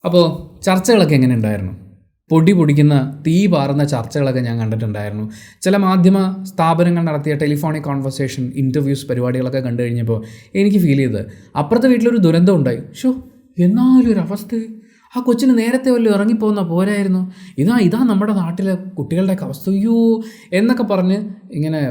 അപ്പോൾ ചർച്ചകളൊക്കെ എങ്ങനെ ഉണ്ടായിരുന്നു? പൊടി പൊടിക്കുന്ന തീ പാറുന്ന ചർച്ചകളൊക്കെ ഞാൻ കണ്ടിട്ടുണ്ടായിരുന്നു. ചില മാധ്യമ സ്ഥാപനങ്ങൾ നടത്തിയ ടെലിഫോണിക് കോൺവെർസേഷൻ, ഇൻ്റർവ്യൂസ് പരിപാടികളൊക്കെ കണ്ടു കഴിഞ്ഞപ്പോൾ എനിക്ക് ഫീൽ ചെയ്തത് അപ്പുറത്തെ വീട്ടിലൊരു ദുരന്തം ഉണ്ടായി. എന്നാലും ഒരു അവസ്ഥ, ആ കൊച്ചിന് നേരത്തെ വല്ലതും ഇറങ്ങിപ്പോകുന്ന പോരായിരുന്നു, ഇതാ നമ്മുടെ നാട്ടിലെ കുട്ടികളുടെയൊക്കെ അവസ്ഥ, എന്നൊക്കെ പറഞ്ഞ് ഇങ്ങനെ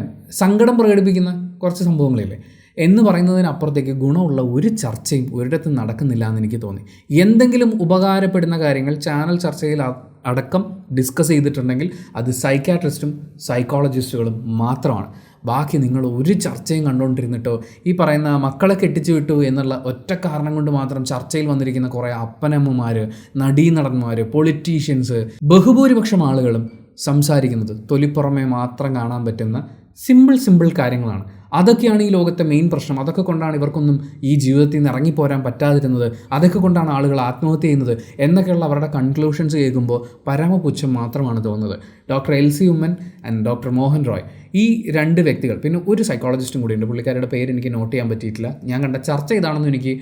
സങ്കടം പ്രകടിപ്പിക്കുന്ന കുറച്ച് സംഭവങ്ങളില്ലേ എന്ന് പറയുന്നതിനപ്പുറത്തേക്ക് ഗുണമുള്ള ഒരു ചർച്ചയും ഒരിടത്തും നടക്കുന്നില്ല എന്ന് എനിക്ക് തോന്നി. എന്തെങ്കിലും ഉപകാരപ്പെടുന്ന കാര്യങ്ങൾ ചാനൽ ചർച്ചയിൽ അടക്കം ഡിസ്കസ് ചെയ്തിട്ടുണ്ടെങ്കിൽ അത് സൈക്യാട്രിസ്റ്റും സൈക്കോളജിസ്റ്റുകളും മാത്രമാണ്. ബാക്കി നിങ്ങൾ ഒരു ചർച്ചയും കണ്ടുകൊണ്ടിരുന്നിട്ടോ ഈ പറയുന്ന മക്കളെ കെട്ടിച്ചു വിട്ടു എന്നുള്ള ഒറ്റ കാരണം കൊണ്ട് മാത്രം ചർച്ചയിൽ വന്നിരിക്കുന്ന കുറേ അപ്പനമ്മമാർ, നടീനടന്മാർ, പൊളിറ്റീഷ്യൻസ്, ബഹുഭൂരിപക്ഷം ആളുകളും സംസാരിക്കുന്നത് തൊലിപ്പുറമേ മാത്രം കാണാൻ പറ്റുന്ന സിമ്പിൾ കാര്യങ്ങളാണ്. അതൊക്കെയാണ് ഈ ലോകത്തെ മെയിൻ പ്രശ്നം. അതൊക്കെ കൊണ്ടാണ് ഇവർക്കൊന്നും ഈ ജീവിതത്തിൽ നിന്ന് ഇറങ്ങിപ്പോരാൻ പറ്റാതിരുന്നത്. അതൊക്കെ കൊണ്ടാണ് ആളുകൾ ആത്മഹത്യ ചെയ്യുന്നത് എന്നൊക്കെയുള്ള അവരുടെ കൺക്ലൂഷൻസ് കേൾക്കുമ്പോൾ പരമപുച്ഛം മാത്രമാണ് തോന്നുന്നത്. Doctor Elsy Oommen and doctor Mohan Roy, ഈ രണ്ട് വ്യക്തികൾ, പിന്നെ ഒരു സൈക്കോളജിസ്റ്റും കൂടിയുണ്ട്, പുള്ളിക്കാരുടെ പേര് എനിക്ക് നോട്ട് ചെയ്യാൻ പറ്റിയിട്ടില്ല. ഞാൻ കണ്ട ചർച്ച ഇതാണെന്ന് എനിക്ക്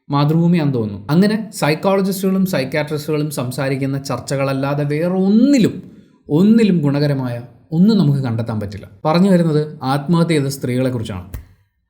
മാതൃഭൂമിയാണെന്ന് തോന്നുന്നു. അങ്ങനെ സൈക്കോളജിസ്റ്റുകളും സൈക്യാട്രിസ്റ്റുകളും സംസാരിക്കുന്ന ചർച്ചകളല്ലാതെ വേറെ ഒന്നിലും ഗുണകരമായ ഒന്നും നമുക്ക് കണ്ടെത്താൻ പറ്റില്ല. പറഞ്ഞു വരുന്നത് ആത്മഹത്യ ചെയ്ത സ്ത്രീകളെക്കുറിച്ചാണ്.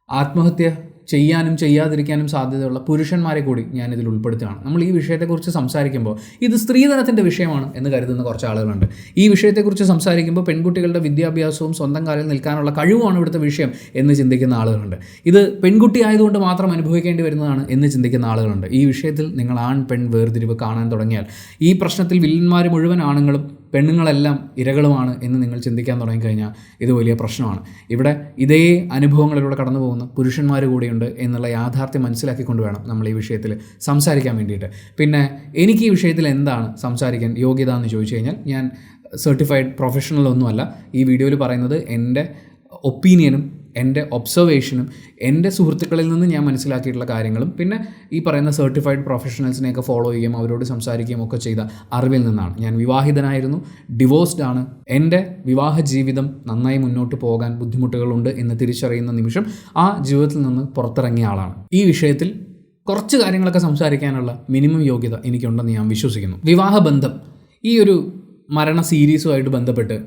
ആത്മഹത്യ ചെയ്യാനും ചെയ്യാതിരിക്കാനും സാധ്യതയുള്ള പുരുഷന്മാരെ കൂടി ഞാനിതിൽ ഉൾപ്പെടുത്തുകയാണ്. നമ്മൾ ഈ വിഷയത്തെക്കുറിച്ച് സംസാരിക്കുമ്പോൾ ഇത് സ്ത്രീധനത്തിൻ്റെ വിഷയമാണ് എന്ന് കരുതുന്ന കുറച്ച് ആളുകളുണ്ട്. ഈ വിഷയത്തെക്കുറിച്ച് സംസാരിക്കുമ്പോൾ പെൺകുട്ടികളുടെ വിദ്യാഭ്യാസവും സ്വന്തം കാലിൽ നിൽക്കാനുള്ള കഴിവുമാണ് ഇവിടുത്തെ വിഷയം എന്ന് ചിന്തിക്കുന്ന ആളുകളുണ്ട്. ഇത് പെൺകുട്ടി ആയതുകൊണ്ട് മാത്രം അനുഭവിക്കേണ്ടി വരുന്നതാണ് എന്ന് ചിന്തിക്കുന്ന ആളുകളുണ്ട്. ഈ വിഷയത്തിൽ നിങ്ങൾ ആൺ പെൺ വേർതിരിവ് കാണാൻ തുടങ്ങിയാൽ, ഈ പ്രശ്നത്തിൽ വില്ലന്മാർ മുഴുവൻ ആണുങ്ങളും പെണ്ണുങ്ങളെല്ലാം ഇരകളുമാണ് എന്ന് നിങ്ങൾ ചിന്തിക്കാൻ തുടങ്ങിക്കഴിഞ്ഞാൽ ഇത് വലിയ പ്രശ്നമാണ്. ഇവിടെ ഇതേ അനുഭവങ്ങളിലൂടെ കടന്നു പോകുന്ന പുരുഷന്മാർ കൂടിയുണ്ട് എന്നുള്ള യാഥാർത്ഥ്യം മനസ്സിലാക്കിക്കൊണ്ട് വേണം നമ്മൾ ഈ വിഷയത്തിൽ സംസാരിക്കാൻ വേണ്ടിയിട്ട്. പിന്നെ എനിക്ക് ഈ വിഷയത്തിൽ എന്താണ് സംസാരിക്കാൻ യോഗ്യത എന്ന് ചോദിച്ചു കഴിഞ്ഞാൽ, ഞാൻ സർട്ടിഫൈഡ് പ്രൊഫഷണലൊന്നുമല്ല. ഈ വീഡിയോയിൽ പറയുന്നത് എൻ്റെ ഒപ്പീനിയനും എൻ്റെ ഒബ്സർവേഷനും എൻ്റെ സുഹൃത്തുക്കളിൽ നിന്ന് ഞാൻ മനസ്സിലാക്കിയിട്ടുള്ള കാര്യങ്ങളും പിന്നെ ഈ പറയുന്ന സർട്ടിഫൈഡ് പ്രൊഫഷണൽസിനെയൊക്കെ ഫോളോ ചെയ്യുകയും അവരോട് സംസാരിക്കുകയും ഒക്കെ ചെയ്ത അറിവിൽ നിന്നാണ്. ഞാൻ വിവാഹിതനായിരുന്നു, ഡിവോഴ്സ്ഡ് ആണ്. എൻ്റെ വിവാഹ ജീവിതം നന്നായി മുന്നോട്ട് പോകാൻ ബുദ്ധിമുട്ടുകളുണ്ട് എന്ന് തിരിച്ചറിയുന്ന നിമിഷം ആ ജീവിതത്തിൽ നിന്ന് പുറത്തിറങ്ങിയ ആളാണ്. ഈ വിഷയത്തിൽ കുറച്ച് കാര്യങ്ങളൊക്കെ സംസാരിക്കാനുള്ള മിനിമം യോഗ്യത എനിക്കുണ്ടെന്ന് ഞാൻ വിശ്വസിക്കുന്നു. വിവാഹബന്ധം, ഈ ഒരു മരണ സീരീസുമായിട്ട് ബന്ധപ്പെട്ട്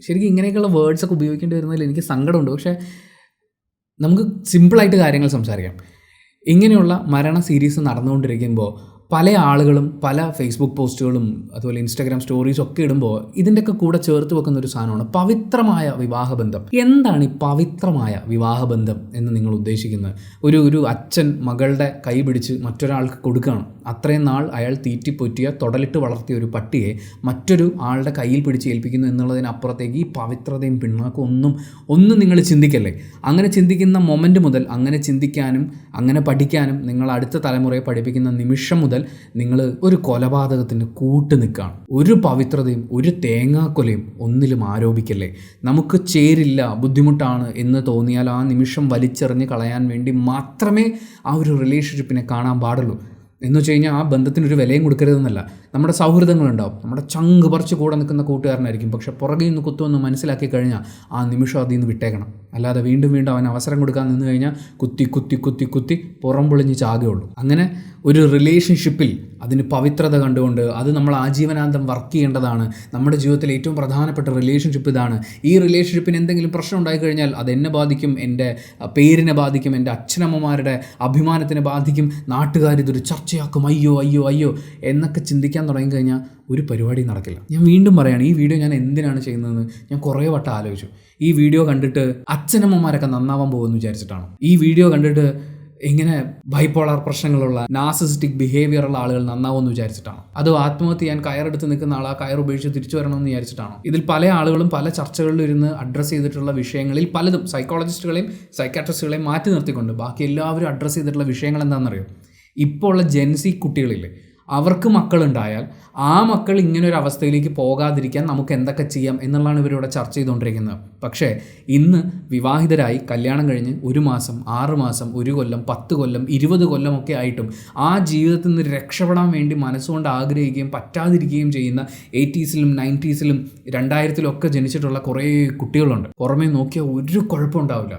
ശരിക്കും ഇങ്ങനെയൊക്കെയുള്ള വേർഡ്സൊക്കെ ഉപയോഗിക്കേണ്ടി വരുന്നതിൽ എനിക്ക് സങ്കടമുണ്ട്. പക്ഷേ നമുക്ക് സിമ്പിളായിട്ട് കാര്യങ്ങൾ സംസാരിക്കാം. ഇങ്ങനെയുള്ള മരണ സീരീസ് നടന്നുകൊണ്ടിരിക്കുമ്പോൾ പല ആളുകളും പല ഫേസ്ബുക്ക് പോസ്റ്റുകളും അതുപോലെ ഇൻസ്റ്റാഗ്രാം സ്റ്റോറീസും ഒക്കെ ഇടുമ്പോൾ ഇതിൻ്റെയൊക്കെ കൂടെ ചേർത്ത് വെക്കുന്ന ഒരു സാധനമാണ് പവിത്രമായ വിവാഹബന്ധം. എന്താണ് ഈ പവിത്രമായ വിവാഹബന്ധം എന്ന് നിങ്ങൾ ഉദ്ദേശിക്കുന്നത്? ഒരു അച്ഛൻ മകളുടെ കൈ പിടിച്ച് മറ്റൊരാൾക്ക് കൊടുക്കുകയാണ്. അത്രയും നാൾ അയാൾ തീറ്റിപ്പൊറ്റിയ തൊടലിട്ട് വളർത്തിയ ഒരു പട്ടിയെ മറ്റൊരു ആളുടെ കയ്യിൽ പിടിച്ച് ഏൽപ്പിക്കുന്നു എന്നുള്ളതിനപ്പുറത്തേക്ക് ഈ പവിത്രതയും പിണ്ണാക്കും ഒന്നും നിങ്ങൾ ചിന്തിക്കല്ലേ. അങ്ങനെ ചിന്തിക്കുന്ന മൊമെൻ്റ് മുതൽ, അങ്ങനെ ചിന്തിക്കാനും അങ്ങനെ പഠിക്കാനും നിങ്ങൾ അടുത്ത തലമുറയെ പഠിപ്പിക്കുന്ന നിമിഷം മുതൽ നിങ്ങൾ ഒരു കൊലപാതകത്തിന് കൂട്ട് നിൽക്കുകയാണ്. ഒരു പവിത്രതയും ഒരു തേങ്ങാക്കൊലയും ഒന്നിലും ആരോപിക്കല്ലേ. നമുക്ക് ചേരില്ല, ബുദ്ധിമുട്ടാണ് എന്ന് തോന്നിയാൽ ആ നിമിഷം വലിച്ചെറിഞ്ഞ് കളയാൻ വേണ്ടി മാത്രമേ ആ ഒരു റിലേഷൻഷിപ്പിനെ കാണാൻ പാടുള്ളൂ. എന്ന് വെച്ച് കഴിഞ്ഞാൽ ആ ബന്ധത്തിനൊരു വിലയും കൊടുക്കരുതെന്നല്ല. നമ്മുടെ സൗഹൃദങ്ങളുണ്ടാവും, നമ്മുടെ ചങ്ക് പറിച്ച് കൂടെ നിൽക്കുന്ന കൂട്ടുകാരനായിരിക്കും. പക്ഷെ പുറകിൽ നിന്ന് കുത്തുമെന്ന് മനസ്സിലാക്കി കഴിഞ്ഞാൽ ആ നിമിഷം അതിൽ നിന്ന് വിട്ടേക്കണം. അല്ലാതെ വീണ്ടും അവൻ അവസരം കൊടുക്കാൻ നിന്ന് കഴിഞ്ഞാൽ കുത്തി പുറം പൊളിഞ്ഞ് ചാകുകയുള്ളൂ. അങ്ങനെ ഒരു റിലേഷൻഷിപ്പിൽ അതിന് പവിത്രത കണ്ടുകൊണ്ട് അത് നമ്മൾ ആജീവനാന്തം വർക്ക് ചെയ്യേണ്ടതാണ്. നമ്മുടെ ജീവിതത്തിൽ ഏറ്റവും പ്രധാനപ്പെട്ട റിലേഷൻഷിപ്പ് ഇതാണ്. ഈ റിലേഷൻഷിപ്പിന് എന്തെങ്കിലും പ്രശ്നം ഉണ്ടായിക്കഴിഞ്ഞാൽ അത് എന്നെ ബാധിക്കും, എൻ്റെ പേരിനെ ബാധിക്കും, എൻ്റെ അച്ഛനമ്മമാരുടെ അഭിമാനത്തിനെ ബാധിക്കും, നാട്ടുകാരിതൊരു ചർച്ചയാക്കും, അയ്യോ എന്നൊക്കെ ചിന്തിക്കാൻ തുടങ്ങിക്കഴിഞ്ഞാൽ ഒരു പരിപാടി നടക്കില്ല. ഞാൻ വീണ്ടും പറയുകയാണ്, ഈ വീഡിയോ ഞാൻ എന്തിനാണ് ചെയ്യുന്നതെന്ന് ഞാൻ കുറേ വട്ടം ആലോചിച്ചു. ഈ വീഡിയോ കണ്ടിട്ട് അച്ഛനമ്മമാരൊക്കെ നന്നാവാൻ പോകുമെന്ന് വിചാരിച്ചിട്ടാണോ? ഈ വീഡിയോ കണ്ടിട്ട് ഇങ്ങനെ ബൈപോളാർ പ്രശ്നങ്ങളുള്ള നാർസിസിസ്റ്റിക് ബിഹേവിയറുള്ള ആളുകൾ നന്നാവുമെന്ന് വിചാരിച്ചിട്ടാണോ? അതോ ആത്മഹത്യ ചെയ്യാൻ കയറെടുത്ത് നിൽക്കുന്ന ആൾ ആ കയർ ഉപേക്ഷിച്ച് തിരിച്ചു വരണമെന്ന് വിചാരിച്ചിട്ടാണോ? ഇതിൽ പല ആളുകളും പല ചർച്ചകളിൽ ഇരുന്ന് അഡ്രസ്സ് ചെയ്തിട്ടുള്ള വിഷയങ്ങളിൽ പലതും സൈക്കോളജിസ്റ്റുകളെയും സൈക്കാട്രിസ്റ്റുകളെയും മാറ്റി നിർത്തിക്കൊണ്ട് ബാക്കി എല്ലാവരും അഡ്രസ്സ് ചെയ്തിട്ടുള്ള വിഷയങ്ങൾ എന്താണെന്നറിയോ? ഇപ്പോൾ ഉള്ള ജെൻസി കുട്ടികളില്ലേ, അവർക്ക് മക്കളുണ്ടായാൽ ആ മക്കൾ ഇങ്ങനൊരു അവസ്ഥയിലേക്ക് പോകാതിരിക്കാൻ നമുക്ക് എന്തൊക്കെ ചെയ്യാം എന്നുള്ളതാണ് ഇവരിവിടെ ചർച്ച ചെയ്തുകൊണ്ടിരിക്കുന്നത്. പക്ഷേ ഇന്ന് വിവാഹിതരായി കല്യാണം കഴിഞ്ഞ് 1 മാസം, 6 മാസം, 1 കൊല്ലം, 10 കൊല്ലം, 20 കൊല്ലമൊക്കെ ആയിട്ടും ആ ജീവിതത്തിൽ നിന്ന് രക്ഷപ്പെടാൻ വേണ്ടി മനസ്സുകൊണ്ട് ആഗ്രഹിക്കുകയും പറ്റാതിരിക്കുകയും ചെയ്യുന്ന 80s-ലും 90s-ലും 2000-ലും ഒക്കെ ജനിച്ചിട്ടുള്ള കുറേ കുട്ടികളുണ്ട്. പുറമേ നോക്കിയാൽ ഒരു കുഴപ്പമുണ്ടാവില്ല,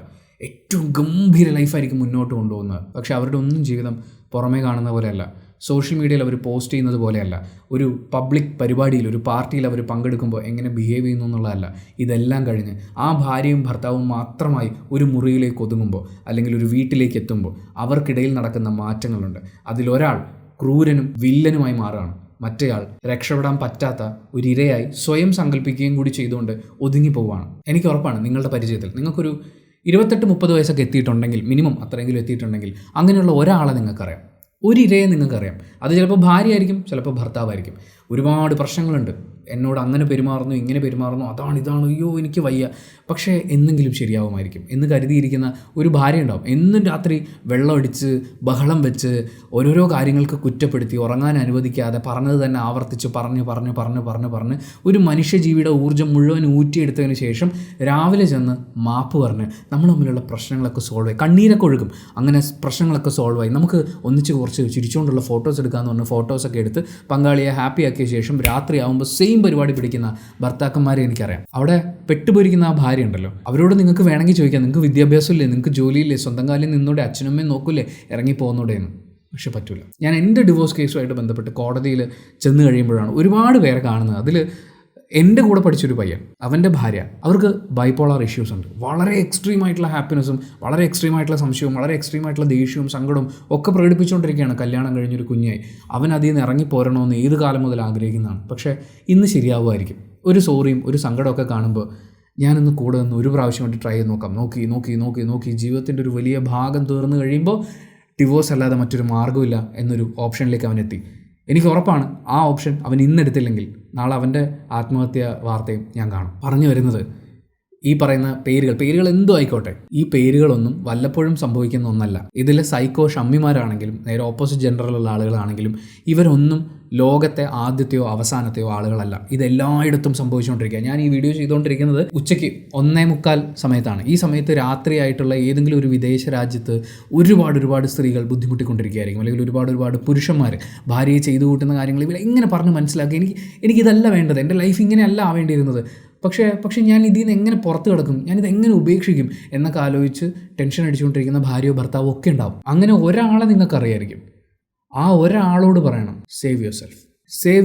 ഏറ്റവും ഗംഭീര ലൈഫായിരിക്കും മുന്നോട്ട് കൊണ്ടുപോകുന്നത്. പക്ഷേ അവരുടെ ഒന്നും ജീവിതം പുറമേ കാണുന്ന പോലെയല്ല. സോഷ്യൽ മീഡിയയിൽ അവർ പോസ്റ്റ് ചെയ്യുന്നത് പോലെയല്ല, ഒരു പബ്ലിക് പരിപാടിയിൽ ഒരു പാർട്ടിയിൽ അവർ പങ്കെടുക്കുമ്പോൾ എങ്ങനെ ബിഹേവ് ചെയ്യുന്നു എന്നുള്ളതല്ല. ഇതെല്ലാം കഴിഞ്ഞ് ആ ഭാര്യയും ഭർത്താവും മാത്രമായി ഒരു മുറിയിലേക്ക് ഒതുങ്ങുമ്പോൾ അല്ലെങ്കിൽ ഒരു വീട്ടിലേക്ക് എത്തുമ്പോൾ അവർക്കിടയിൽ നടക്കുന്ന മാറ്റങ്ങളുണ്ട്. അതിലൊരാൾ ക്രൂരനും വില്ലനുമായി മാറുകയാണ്, മറ്റേയാൾ രക്ഷപ്പെടാൻ പറ്റാത്ത ഒരു ഇരയായി സ്വയം സങ്കല്പിക്കുകയും കൂടി ചെയ്തുകൊണ്ട് ഒതുങ്ങിപ്പോവുകയാണ്. എനിക്ക് ഉറപ്പാണ് നിങ്ങളുടെ പരിചയത്തിൽ നിങ്ങൾക്കൊരു 28-30 വയസ്സൊക്കെ എത്തിയിട്ടുണ്ടെങ്കിൽ, മിനിമം അത്രയെങ്കിലും എത്തിയിട്ടുണ്ടെങ്കിൽ, അങ്ങനെയുള്ള ഒരാളെ നിങ്ങൾക്കറിയാം, ഒരു ഇരയെ നിങ്ങൾക്കറിയാം. അത് ചിലപ്പോൾ ഭാര്യയായിരിക്കും, ചിലപ്പോൾ ഭർത്താവായിരിക്കും. ഒരുപാട് പ്രശ്നങ്ങളുണ്ട്, എന്നോട് അങ്ങനെ പെരുമാറുന്നു, ഇങ്ങനെ പെരുമാറുന്നു, ഇതാണ്, അയ്യോ എനിക്ക് വയ്യ, പക്ഷേ എന്തെങ്കിലും ശരിയാവുമായിരിക്കും എന്ന് കരുതിയിരിക്കുന്ന ഒരു ഭാര്യ ഉണ്ടാവും. എന്നും രാത്രി വെള്ളമടിച്ച് ബഹളം വെച്ച് ഓരോരോ കാര്യങ്ങൾക്ക് കുറ്റപ്പെടുത്തി ഉറങ്ങാൻ അനുവദിക്കാതെ പറഞ്ഞത് തന്നെ ആവർത്തിച്ച് പറഞ്ഞ് ഒരു മനുഷ്യജീവിയുടെ ഊർജ്ജം മുഴുവൻ ഊറ്റിയെടുത്തതിന് ശേഷം രാവിലെ ചെന്ന് മാപ്പ് പറഞ്ഞ് നമ്മൾ തമ്മിലുള്ള പ്രശ്നങ്ങളൊക്കെ സോൾവ് ആയി, കണ്ണീരൊക്കെ ഒഴുകും. അങ്ങനെ പ്രശ്നങ്ങളൊക്കെ സോൾവ് ആയി, നമുക്ക് ഒന്നിച്ച് കുറച്ച് ചിരിച്ചുകൊണ്ടുള്ള ഫോട്ടോസ് എടുക്കാമെന്ന് പറഞ്ഞ് ഫോട്ടോസൊക്കെ എടുത്ത് പങ്കാളിയെ ഹാപ്പി ആക്കിയ ശേഷം രാത്രിയാവുമ്പോൾ സെയിം പരിപാടി പിടിക്കുന്ന ഭർത്താക്കന്മാരെ എനിക്കറിയാം. അവിടെ പെട്ടുപോയിരിക്കുന്ന ആ ഭാര്യ ഉണ്ടല്ലോ, അവരോട് നിങ്ങൾക്ക് വേണമെങ്കിൽ ചോദിക്കാം, നിങ്ങൾക്ക് വിദ്യാഭ്യാസം ഇല്ലേ, നിങ്ങൾക്ക് ജോലിയില്ലേ, സ്വന്തം കാലിൽ നിന്നൂടെ, അച്ഛനമ്മയും നോക്കൂലേ, ഇറങ്ങി പോകുന്നൂടെയെന്ന്. പക്ഷെ പറ്റൂല. ഞാൻ എൻ്റെ ഡിവോഴ്സ് കേസുമായിട്ട് ബന്ധപ്പെട്ട് കോടതിയിൽ ചെന്ന് കഴിയുമ്പോഴാണ് ഒരുപാട് പേരെ കാണുന്നത്. അതിൽ എൻ്റെ കൂടെ പഠിച്ചൊരു പയ്യൻ, അവൻ്റെ ഭാര്യ, അവർക്ക് ബൈപോളാർ ഇഷ്യൂസ് ഉണ്ട്. വളരെ എക്സ്ട്രീമായിട്ടുള്ള ഹാപ്പിനെസ്സും വളരെ എക്സ്ട്രീമായിട്ടുള്ള സംശയവും വളരെ എക്സ്ട്രീമായിട്ടുള്ള ദേഷ്യവും സങ്കടവും ഒക്കെ പ്രകടിപ്പിച്ചുകൊണ്ടിരിക്കുകയാണ്. കല്യാണം കഴിഞ്ഞൊരു കുഞ്ഞായി അവൻ അതിൽ നിന്ന് ഇറങ്ങിപ്പോരണമെന്ന് ഏത് കാലം മുതൽ ആഗ്രഹിക്കുന്നതാണ്. പക്ഷേ ഇന്ന് ശരിയാവുമായിരിക്കും. ഒരു സോറിയും ഒരു സങ്കടമൊക്കെ കാണുമ്പോൾ ഞാനൊന്ന് കൂടെ നിന്ന് ഒരു പ്രാവശ്യം വേണ്ടി ട്രൈ ചെയ്ത് നോക്കാം. നോക്കി ജീവിതത്തിൻ്റെ ഒരു വലിയ ഭാഗം തീർന്നു കഴിയുമ്പോൾ ഡിവോഴ്സ് അല്ലാതെ മറ്റൊരു മാർഗ്ഗമില്ല എന്നൊരു ഓപ്ഷനിലേക്ക് അവനെത്തി. എനിക്ക് ഉറപ്പാണ് ആ ഓപ്ഷൻ അവൻ ഇന്നെടുത്തില്ലെങ്കിൽ നാളെ അവൻ്റെ ആത്മഹത്യ വാർത്തയും ഞാൻ കാണും. പറഞ്ഞു വരുന്നത്, ഈ പറയുന്ന പേരുകൾ എന്തോ ആയിക്കോട്ടെ, ഈ പേരുകളൊന്നും വല്ലപ്പോഴും സംഭവിക്കുന്ന ഒന്നല്ല. ഇതിലെ സൈക്കോ ഷമ്മിമാരാണെങ്കിലും നേരെ ഓപ്പോസിറ്റ് ജെൻഡറിലുള്ള ആളുകളാണെങ്കിലും ഇവരൊന്നും ലോകത്തെ ആദ്യത്തെയോ അവസാനത്തെയോ ആളുകളല്ല. ഇതെല്ലായിടത്തും സംഭവിച്ചുകൊണ്ടിരിക്കുക. ഞാൻ ഈ വീഡിയോ ചെയ്തുകൊണ്ടിരിക്കുന്നത് ഉച്ചയ്ക്ക് 1:45 സമയത്താണ്. ഈ സമയത്ത് രാത്രിയായിട്ടുള്ള ഏതെങ്കിലും ഒരു വിദേശ രാജ്യത്ത് ഒരുപാട് സ്ത്രീകൾ ബുദ്ധിമുട്ടിക്കൊണ്ടിരിക്കുകയായിരിക്കും, അല്ലെങ്കിൽ ഒരുപാട് പുരുഷന്മാർ ഭാര്യയെ ചെയ്തു കൂട്ടുന്ന കാര്യങ്ങൾ ഇവരെ എങ്ങനെ പറഞ്ഞ് മനസ്സിലാക്കി, എനിക്കിതല്ല വേണ്ടത്, എൻ്റെ ലൈഫ് ഇങ്ങനെയല്ല ആവേണ്ടിയിരുന്നത്, പക്ഷേ ഞാൻ ഇതിൽ നിന്ന് എങ്ങനെ പുറത്ത് കിടക്കും, ഞാനിത് എങ്ങനെ ഉപേക്ഷിക്കും എന്നൊക്കെ ആലോചിച്ച് ടെൻഷൻ അടിച്ചുകൊണ്ടിരിക്കുന്ന ഭാര്യയോ ഭർത്താവോ ഒക്കെ ഉണ്ടാവും. അങ്ങനെ ഒരാളെ നിങ്ങൾക്കറിയായിരിക്കും. ആ ഒരാളോട് പറയണം സേവ്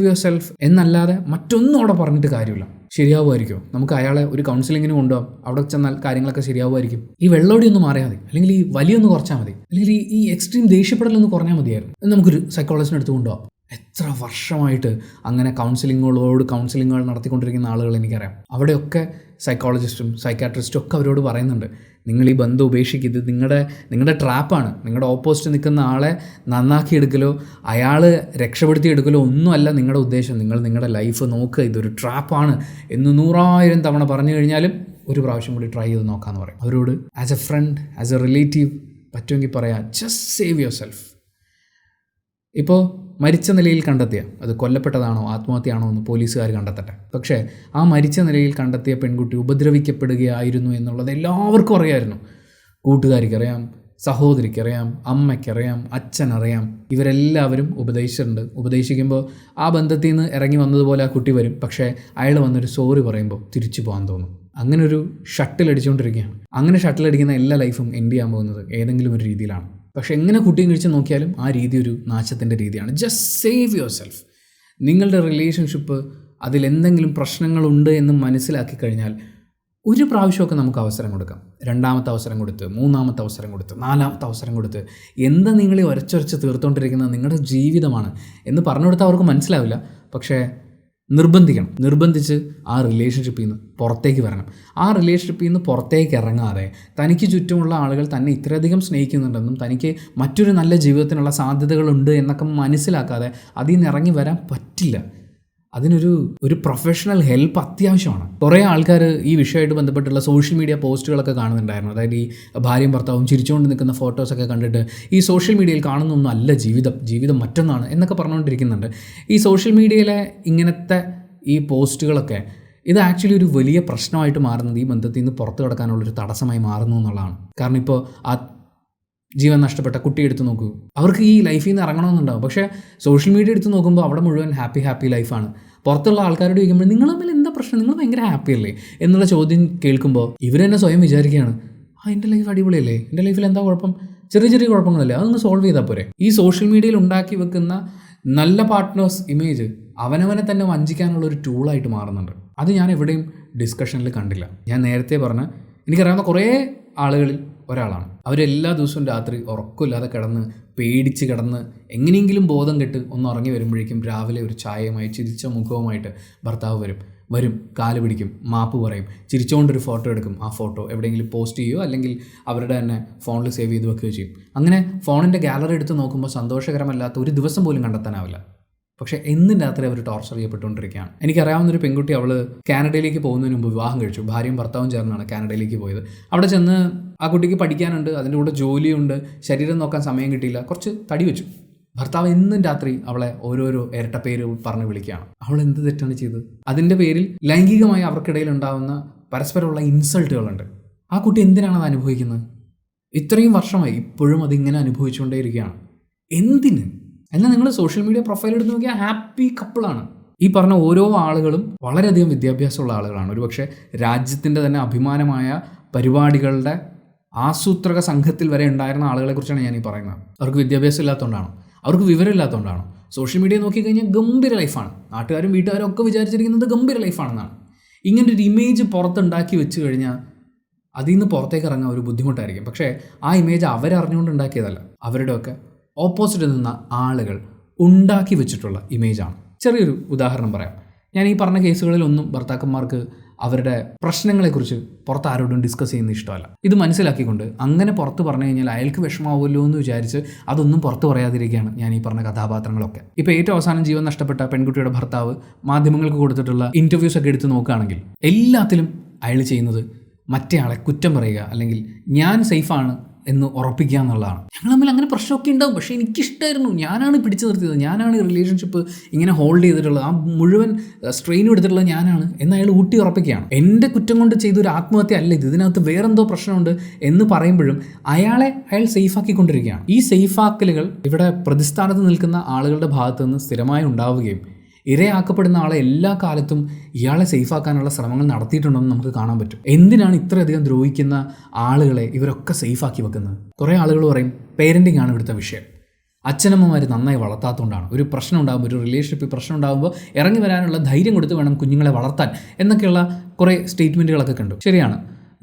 യുവർ സെൽഫ് എന്നല്ലാതെ മറ്റൊന്നും അവിടെ പറഞ്ഞിട്ട് കാര്യമില്ല. ശരിയാവുമായിരിക്കും. നമുക്ക് അയാളെ ഒരു കൗൺസിലിങ്ങിന് കൊണ്ടുപോകാം, അവിടെ ചെന്നാൽ കാര്യങ്ങളൊക്കെ ശരിയാവുമായിരിക്കും. ഈ വെള്ളോടി ഒന്ന് മാറിയാൽ മതി, അല്ലെങ്കിൽ ഈ വലിയൊന്ന് കുറച്ചാൽ മതി, അല്ലെങ്കിൽ ഈ എക്സ്ട്രീം ദേഷ്യപ്പെടലൊന്ന് കുറഞ്ഞാൽ മതിയായിരുന്നു. നമുക്കൊരു സൈക്കോളജിസ്റ്റിനെ എടുത്ത് കൊണ്ടുപോകാം. എത്ര വർഷമായിട്ട് അങ്ങനെ കൗൺസിലിങ്ങുകൾ നടത്തിക്കൊണ്ടിരിക്കുന്ന ആളുകൾ എനിക്കറിയാം. അവിടെയൊക്കെ സൈക്കോളജിസ്റ്റും സൈക്കാട്രിസ്റ്റും ഒക്കെ അവരോട് പറയുന്നുണ്ട്, നിങ്ങൾ ഈ ബന്ധം ഉപേക്ഷിക്കരുത്, നിങ്ങളുടെ ട്രാപ്പാണ്. നിങ്ങളുടെ ഓപ്പോസിറ്റ് നിൽക്കുന്ന ആളെ നന്നാക്കിയെടുക്കലോ അയാൾ രക്ഷപ്പെടുത്തിയെടുക്കലോ ഒന്നുമല്ല നിങ്ങളുടെ ഉദ്ദേശം. നിങ്ങളുടെ ലൈഫ് നോക്കുക, ഇതൊരു ട്രാപ്പാണ് എന്ന് 100,000 തവണ പറഞ്ഞു കഴിഞ്ഞാലും ഒരു പ്രാവശ്യം കൂടി ട്രൈ ചെയ്ത് നോക്കാമെന്ന് പറയും. അവരോട് as a friend, as A relative പറ്റുമെങ്കിൽ പറയാം, ജസ്റ്റ് സേവ് യുവർ സെൽഫ്. ഇപ്പോൾ മരിച്ച നിലയിൽ കണ്ടെത്തിയ, അത് കൊല്ലപ്പെട്ടതാണോ ആത്മഹത്യയാണോ എന്ന് പോലീസുകാർ കണ്ടെത്തട്ടെ. പക്ഷേ ആ മരിച്ച നിലയിൽ കണ്ടെത്തിയ പെൺകുട്ടി ഉപദ്രവിക്കപ്പെടുകയായിരുന്നു എന്നുള്ളത് എല്ലാവർക്കും അറിയായിരുന്നു. കൂട്ടുകാരിക്കറിയാം, സഹോദരിക്കറിയാം, അമ്മയ്ക്കറിയാം, അച്ഛനറിയാം. ഇവരെല്ലാവരും ഉപദേശിച്ചിട്ടുണ്ട്. ഉപദേശിക്കുമ്പോൾ ആ ബന്ധത്തിൽ നിന്ന് ഇറങ്ങി വന്നതുപോലെ ആ കുട്ടി വരും. പക്ഷേ അയാൾ വന്നൊരു സോറി പറയുമ്പോൾ തിരിച്ചു പോകാൻ തോന്നും. അങ്ങനെ ഒരു ഷട്ടിലടിച്ചുകൊണ്ടിരിക്കുകയാണ്. അങ്ങനെ ഷട്ടിലടിക്കുന്ന എല്ലാ ലൈഫും എൻഡ് ചെയ്യാൻ പോകുന്നത് ഏതെങ്കിലും ഒരു രീതിയിലാണ്. പക്ഷെ എങ്ങനെ കുട്ടിയും കഴിച്ച് നോക്കിയാലും ആ രീതി ഒരു നാശത്തിൻ്റെ രീതിയാണ്. Just save your self. നിങ്ങളുടെ റിലേഷൻഷിപ്പ് അതിലെന്തെങ്കിലും പ്രശ്നങ്ങളുണ്ട് എന്ന് മനസ്സിലാക്കി കഴിഞ്ഞാൽ ഒരു പ്രാവശ്യമൊക്കെ നമുക്ക് അവസരം കൊടുക്കാം. 2ാമത്തെ അവസരം കൊടുത്ത്, 3ാമത്തെ അവസരം കൊടുത്ത്, 4ാമത്തെ അവസരം കൊടുത്ത്, എന്താ നിങ്ങളെ ഉരച്ചൊരച്ച് തീർത്തുകൊണ്ടിരിക്കുന്നത് നിങ്ങളുടെ ജീവിതമാണ് എന്ന് പറഞ്ഞു കൊടുത്താൽ അവർക്ക് മനസ്സിലാവില്ല. പക്ഷേ നിർബന്ധിച്ച് ആ റിലേഷൻഷിപ്പിൽ നിന്ന് പുറത്തേക്ക് വരണം. ആ റിലേഷൻഷിപ്പിൽ നിന്ന് പുറത്തേക്ക് ഇറങ്ങാതെ തനിക്ക് ചുറ്റുമുള്ള ആളുകൾ തന്നെ ഇത്രയധികം സ്നേഹിക്കുന്നുണ്ടെന്നും തനിക്ക് മറ്റൊരു നല്ല ജീവിതത്തിനുള്ള സാധ്യതകളുണ്ട് എന്നൊക്കെ മനസ്സിലാക്കാതെ അതിൽ നിന്ന് ഇറങ്ങി വരാൻ പറ്റില്ല. അതിനൊരു പ്രൊഫഷണൽ ഹെൽപ്പ് അത്യാവശ്യമാണ്. കുറേ ആൾക്കാർ ഈ വിഷയമായിട്ട് ബന്ധപ്പെട്ടുള്ള സോഷ്യൽ മീഡിയ പോസ്റ്റുകളൊക്കെ കാണുന്നുണ്ടായിരുന്നു. അതായത് ഈ ഭാര്യയും ഭർത്താവും ചിരിച്ചുകൊണ്ട് നിൽക്കുന്ന ഫോട്ടോസൊക്കെ കണ്ടിട്ട് ഈ സോഷ്യൽ മീഡിയയിൽ കാണുന്നൊന്നും അല്ല ജീവിതം മറ്റൊന്നാണ് എന്നൊക്കെ പറഞ്ഞുകൊണ്ടിരിക്കുന്നുണ്ട്. ഈ സോഷ്യൽ മീഡിയയിലെ ഇങ്ങനത്തെ ഈ പോസ്റ്റുകളൊക്കെ ഇത് ആക്ച്വലി ഒരു വലിയ പ്രശ്നമായിട്ട് മാറുന്നത് ഈ ബന്ധത്തിൽ നിന്ന് പുറത്തു കിടക്കാനുള്ളൊരു തടസ്സമായി മാറുന്നു എന്നുള്ളതാണ്. കാരണം ഇപ്പോൾ ആ ജീവൻ നഷ്ടപ്പെട്ട കുട്ടി എടുത്ത് നോക്കൂ, അവർക്ക് ഈ ലൈഫിൽ നിന്ന് ഇറങ്ങണമെന്നുണ്ടാവും. പക്ഷേ സോഷ്യൽ മീഡിയ എടുത്ത് നോക്കുമ്പോൾ അവിടെ മുഴുവൻ ഹാപ്പി ലൈഫാണ്. പുറത്തുള്ള ആൾക്കാരോട് ചോദിക്കുമ്പോൾ നിങ്ങൾ തമ്മിൽ എന്താ പ്രശ്നം, നിങ്ങൾ ഭയങ്കര ഹാപ്പി അല്ലേ എന്നുള്ള ചോദ്യം കേൾക്കുമ്പോൾ ഇവർ തന്നെ സ്വയം വിചാരിക്കുകയാണ്, എൻ്റെ ലൈഫ് അടിപൊളിയല്ലേ, എൻ്റെ ലൈഫിൽ എന്താ കുഴപ്പം, ചെറിയ ചെറിയ കുഴപ്പങ്ങളല്ലേ, അതൊന്ന് സോൾവ് ചെയ്താൽ പോരെ. ഈ സോഷ്യൽ മീഡിയയിൽ ഉണ്ടാക്കി വെക്കുന്ന നല്ല പാർട്ട്നേഴ്സ് ഇമേജ് അവനവനെ തന്നെ വഞ്ചിക്കാനുള്ള ഒരു ടൂളായിട്ട് മാറുന്നുണ്ട്. അത് ഞാൻ എവിടെയും ഡിസ്കഷനിൽ കണ്ടില്ല. ഞാൻ നേരത്തെ പറഞ്ഞ എനിക്കറിയാവുന്ന കുറേ ആളുകളിൽ ഒരാളാണ്. അവരെല്ലാ ദിവസവും രാത്രി ഉറക്കമില്ലാതെ പേടിച്ച് കിടന്ന് എങ്ങനെയെങ്കിലും ബോധം കെട്ട് ഒന്ന് ഉറങ്ങി വരുമ്പോഴേക്കും രാവിലെ ഒരു ചായയുമായി ചിരിച്ച മുഖവുമായിട്ട് ഭർത്താവ് വരും, കാല് പിടിക്കും, മാപ്പ് പറയും, ചിരിച്ചുകൊണ്ടൊരു ഫോട്ടോ എടുക്കും. ആ ഫോട്ടോ എവിടെയെങ്കിലും പോസ്റ്റ് ചെയ്യുകയോ അല്ലെങ്കിൽ അവരുടെ തന്നെ ഫോണിൽ സേവ് ചെയ്ത് വെക്കുകയോ ചെയ്യും. അങ്ങനെ ഫോണിൻ്റെ ഗാലറി എടുത്ത് നോക്കുമ്പോൾ സന്തോഷകരമല്ലാത്ത ഒരു ദിവസം പോലും കണ്ടെത്താനാവില്ല. പക്ഷേ എന്നും രാത്രി അവർ ടോർച്ചർ ചെയ്യപ്പെട്ടുകൊണ്ടിരിക്കുകയാണ്. എനിക്കറിയാവുന്നൊരു പെൺകുട്ടി, അവൾ കാനഡയിലേക്ക് പോകുന്നതിന് മുമ്പ് വിവാഹം കഴിച്ചു. ഭാര്യയും ഭർത്താവും ചേർന്നാണ് കാനഡയിലേക്ക് പോയത്. അവിടെ ചെന്ന് ആ കുട്ടിക്ക് പഠിക്കാനുണ്ട്, അതിൻ്റെ കൂടെ ജോലിയുണ്ട്, ശരീരം നോക്കാൻ സമയം കിട്ടിയില്ല, കുറച്ച് തടി വെച്ചു. ഭർത്താവ് എന്നും രാത്രി അവളെ ഓരോരോ ഇരട്ട പേര് പറഞ്ഞ് വിളിക്കുകയാണ്. അവൾ എന്ത് തെറ്റാണ് ചെയ്തത്? അതിൻ്റെ പേരിൽ ലൈംഗികമായി അവർക്കിടയിൽ ഉണ്ടാകുന്ന പരസ്പരമുള്ള ഇൻസൾട്ടുകളുണ്ട്. ആ കുട്ടി എന്തിനാണ് അത് അനുഭവിക്കുന്നത്? ഇത്രയും വർഷമായി ഇപ്പോഴും അതിങ്ങനെ അനുഭവിച്ചുകൊണ്ടേയിരിക്കുകയാണ്. എന്തിന്? എന്നാൽ നിങ്ങൾ സോഷ്യൽ മീഡിയ പ്രൊഫൈൽ എടുത്ത് നോക്കിയാൽ ഹാപ്പി കപ്പിളാണ്. ഈ പറഞ്ഞ ഓരോ ആളുകളും വളരെയധികം വിദ്യാഭ്യാസമുള്ള ആളുകളാണ്. ഒരുപക്ഷെ രാജ്യത്തിൻ്റെ തന്നെ അഭിമാനമായ പരിപാടികളുടെ ആസൂത്രക സംഘത്തിൽ വരെ ഉണ്ടായിരുന്ന ആളുകളെക്കുറിച്ചാണ് ഞാൻ ഈ പറയുന്നത്. അവർക്ക് വിദ്യാഭ്യാസം ഇല്ലാത്തതുകൊണ്ടാണോ? അവർക്ക് വിവരമില്ലാത്തതുകൊണ്ടാണോ? സോഷ്യൽ മീഡിയ നോക്കിക്കഴിഞ്ഞാൽ ഗംഭീര ലൈഫാണ്. നാട്ടുകാരും വീട്ടുകാരും ഒക്കെ വിചാരിച്ചിരിക്കുന്നത് ഗംഭീര ലൈഫാണെന്നാണ്. ഇങ്ങനൊരു ഇമേജ് പുറത്തുണ്ടാക്കി വെച്ച് കഴിഞ്ഞാൽ അതിൽ നിന്ന് പുറത്തേക്ക് ഇറങ്ങാൻ ഒരു ബുദ്ധിമുട്ടായിരിക്കും. പക്ഷേ ആ ഇമേജ് അവരറിഞ്ഞുകൊണ്ട് ഉണ്ടാക്കിയതല്ല, അവരുടെയൊക്കെ ഓപ്പോസിറ്റ് നിന്ന ആളുകൾ ഉണ്ടാക്കി വെച്ചിട്ടുള്ള ഇമേജാണ്. ചെറിയൊരു ഉദാഹരണം പറയാം. ഞാൻ ഈ പറഞ്ഞ കേസുകളിലൊന്നും ഭർത്താക്കന്മാർക്ക് അവരുടെ പ്രശ്നങ്ങളെക്കുറിച്ച് പുറത്ത് ആരോടും ഡിസ്കസ് ചെയ്യുന്നത് ഇഷ്ടമല്ല. ഇത് മനസ്സിലാക്കിക്കൊണ്ട് അങ്ങനെ പുറത്ത് പറഞ്ഞു കഴിഞ്ഞാൽ അയാൾക്ക് വിഷമാവുമല്ലോ എന്ന് വിചാരിച്ച് അതൊന്നും പുറത്ത് പറയാതിരിക്കുകയാണ് ഞാൻ ഈ പറഞ്ഞ കഥാപാത്രങ്ങളൊക്കെ. ഇപ്പോൾ ഏറ്റവും അവസാനം ജീവൻ നഷ്ടപ്പെട്ട പെൺകുട്ടിയുടെ ഭർത്താവ് മാധ്യമങ്ങൾക്ക് കൊടുത്തിട്ടുള്ള ഇൻ്റർവ്യൂസ് ഒക്കെ എടുത്ത് നോക്കുകയാണെങ്കിൽ എല്ലാത്തിലും അയാൾ ചെയ്യുന്നത് മറ്റേ ആളെ കുറ്റം പറയുക അല്ലെങ്കിൽ ഞാൻ സേഫാണ് എന്ന് ഉറപ്പിക്കുക എന്നുള്ളതാണ്. ഞങ്ങൾ തമ്മിൽ അങ്ങനെ പ്രശ്നമൊക്കെ ഉണ്ടാവും, പക്ഷേ എനിക്കിഷ്ടമായിരുന്നു, ഞാനാണ് പിടിച്ചു നിർത്തിയത്, ഞാനാണ് ഈ റിലേഷൻഷിപ്പ് ഇങ്ങനെ ഹോൾഡ് ചെയ്തിട്ടുള്ളത്, ആ മുഴുവൻ സ്ട്രെയിനും എടുത്തിട്ടുള്ളത് ഞാനാണ് എന്ന് അയാൾ ഊട്ടി ഉറപ്പിക്കുകയാണ്. എൻ്റെ കുറ്റം കൊണ്ട് ചെയ്തൊരു ആത്മഹത്യ അല്ല ഇത്, ഇതിനകത്ത് വേറെന്തോ പ്രശ്നമുണ്ട് എന്ന് പറയുമ്പോഴും അയാൾ സേഫാക്കിക്കൊണ്ടിരിക്കുകയാണ്. ഈ സേഫാക്കലുകൾ ഇവിടെ പ്രതിസ്ഥാനത്ത് നിൽക്കുന്ന ആളുകളുടെ ഭാഗത്തു നിന്ന് സ്ഥിരമായി ഉണ്ടാവുകയും ഇരയാക്കപ്പെടുന്ന ആളെ എല്ലാ കാലത്തും ഇയാളെ സേഫാക്കാനുള്ള ശ്രമങ്ങൾ നടത്തിയിട്ടുണ്ടെന്ന് നമുക്ക് കാണാൻ പറ്റും. എന്തിനാണ് ഇത്രയധികം ദ്രോഹിക്കുന്ന ആളുകളെ ഇവരൊക്കെ സേഫാക്കി വെക്കുന്നത്? കുറേ ആളുകൾ പറയും പേരൻറ്റിംഗ് ആണ് ഇവിടുത്തെ വിഷയം, അച്ഛനമ്മമാർ നന്നായി വളർത്താത്തതുകൊണ്ടാണ്. ഒരു പ്രശ്നം ഉണ്ടാകുമ്പോൾ, ഒരു റിലേഷൻഷിപ്പിൽ പ്രശ്നം ഉണ്ടാകുമ്പോൾ ഇറങ്ങി വരാനുള്ള ധൈര്യം കൊടുത്ത് വേണം കുഞ്ഞുങ്ങളെ വളർത്താൻ എന്നൊക്കെയുള്ള കുറേ സ്റ്റേറ്റ്മെൻറ്റുകളൊക്കെ കണ്ടു. ശരിയാണ്,